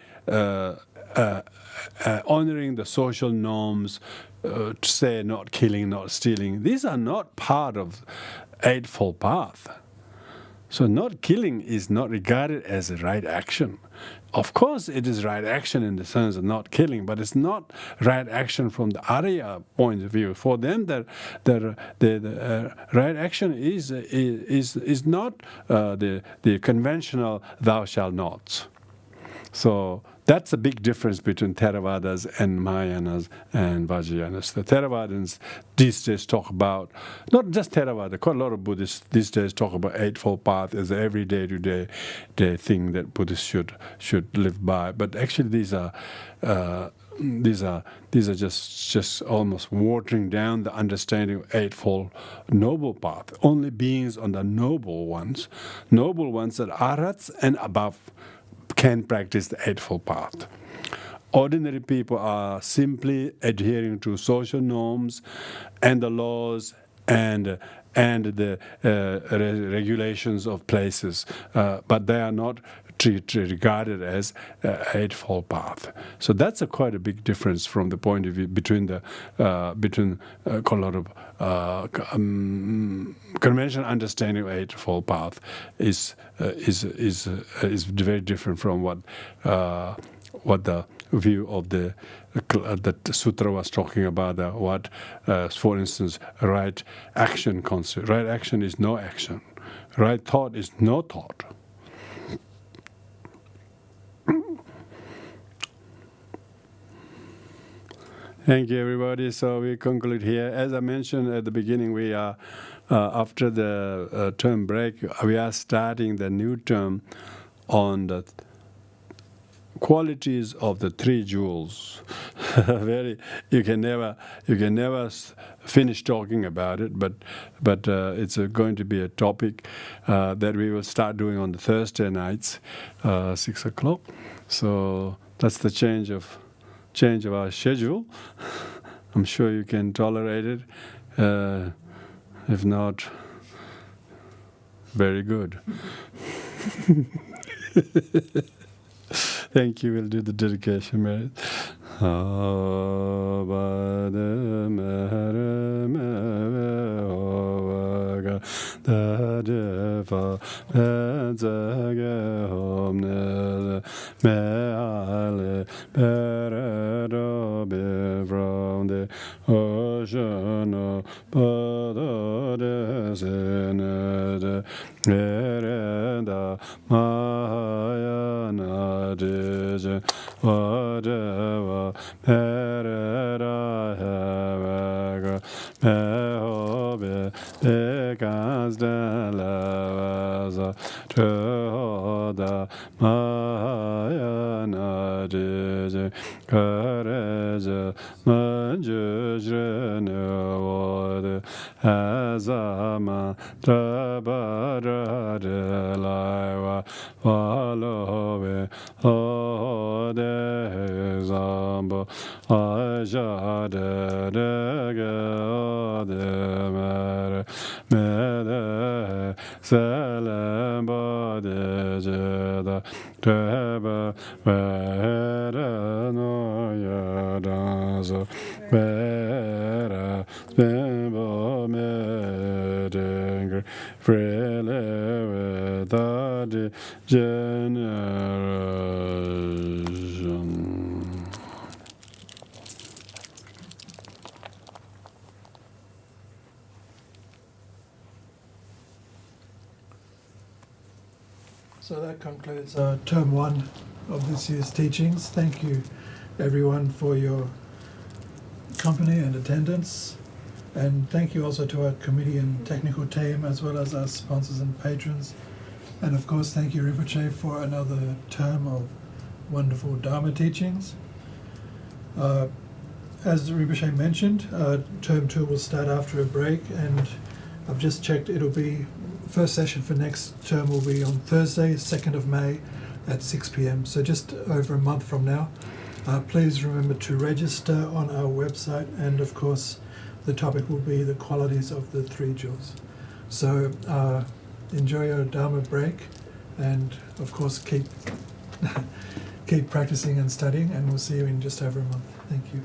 honoring the social norms, to say not killing, not stealing, these are not part of eightfold path. So not killing is not regarded as a right action. Of course it is right action in the sense of not killing, but it's not right action from the Arya point of view. For them, the right action is not the conventional thou shalt not. So that's a big difference between Theravadas and Mahayanas and Vajrayanas. The Theravadins these days talk about, not just Theravada, quite a lot of Buddhists these days talk about eightfold path as the everyday to day thing that Buddhists should live by. But actually these are just almost watering down the understanding of eightfold noble path. Only beings on the noble ones that are arhats and above, can practice the eightfold path. Ordinary people are simply adhering to social norms and the laws and the regulations of places, but they are not regarded as eightfold path. So that's quite a big difference from the point of view between a lot of conventional understanding of eightfold path is very different from what the view of the sutra was talking about. For instance, right action concept. Right action is no action. Right thought is no thought. Thank you, everybody. So we conclude here. As I mentioned at the beginning, we are after the term break, we are starting the new term on the qualities of the three jewels. You can never finish talking about it, but it's going to be a topic that we will start doing on the Thursday nights, 6 o'clock. So that's the change of our schedule. I'm sure you can tolerate it. If not, very good. Thank you. We'll do the dedication, Mary.
So that concludes term one. of this year's teachings. Thank you, everyone, for your company and attendance. And thank you also to our committee and technical team, as well as our sponsors and patrons. And of course, thank you, Rinpoche, for another term of wonderful Dharma teachings. As Rinpoche mentioned, term 2 will start after a break, and I've just checked, it'll be, first session for next term will be on Thursday, 2nd of May at 6 p.m. So just over a month from now. Please remember to register on our website, and of course the topic will be the qualities of the three jewels. So enjoy your Dharma break, and of course keep keep practicing and studying, and we'll see you in just over a month. Thank you.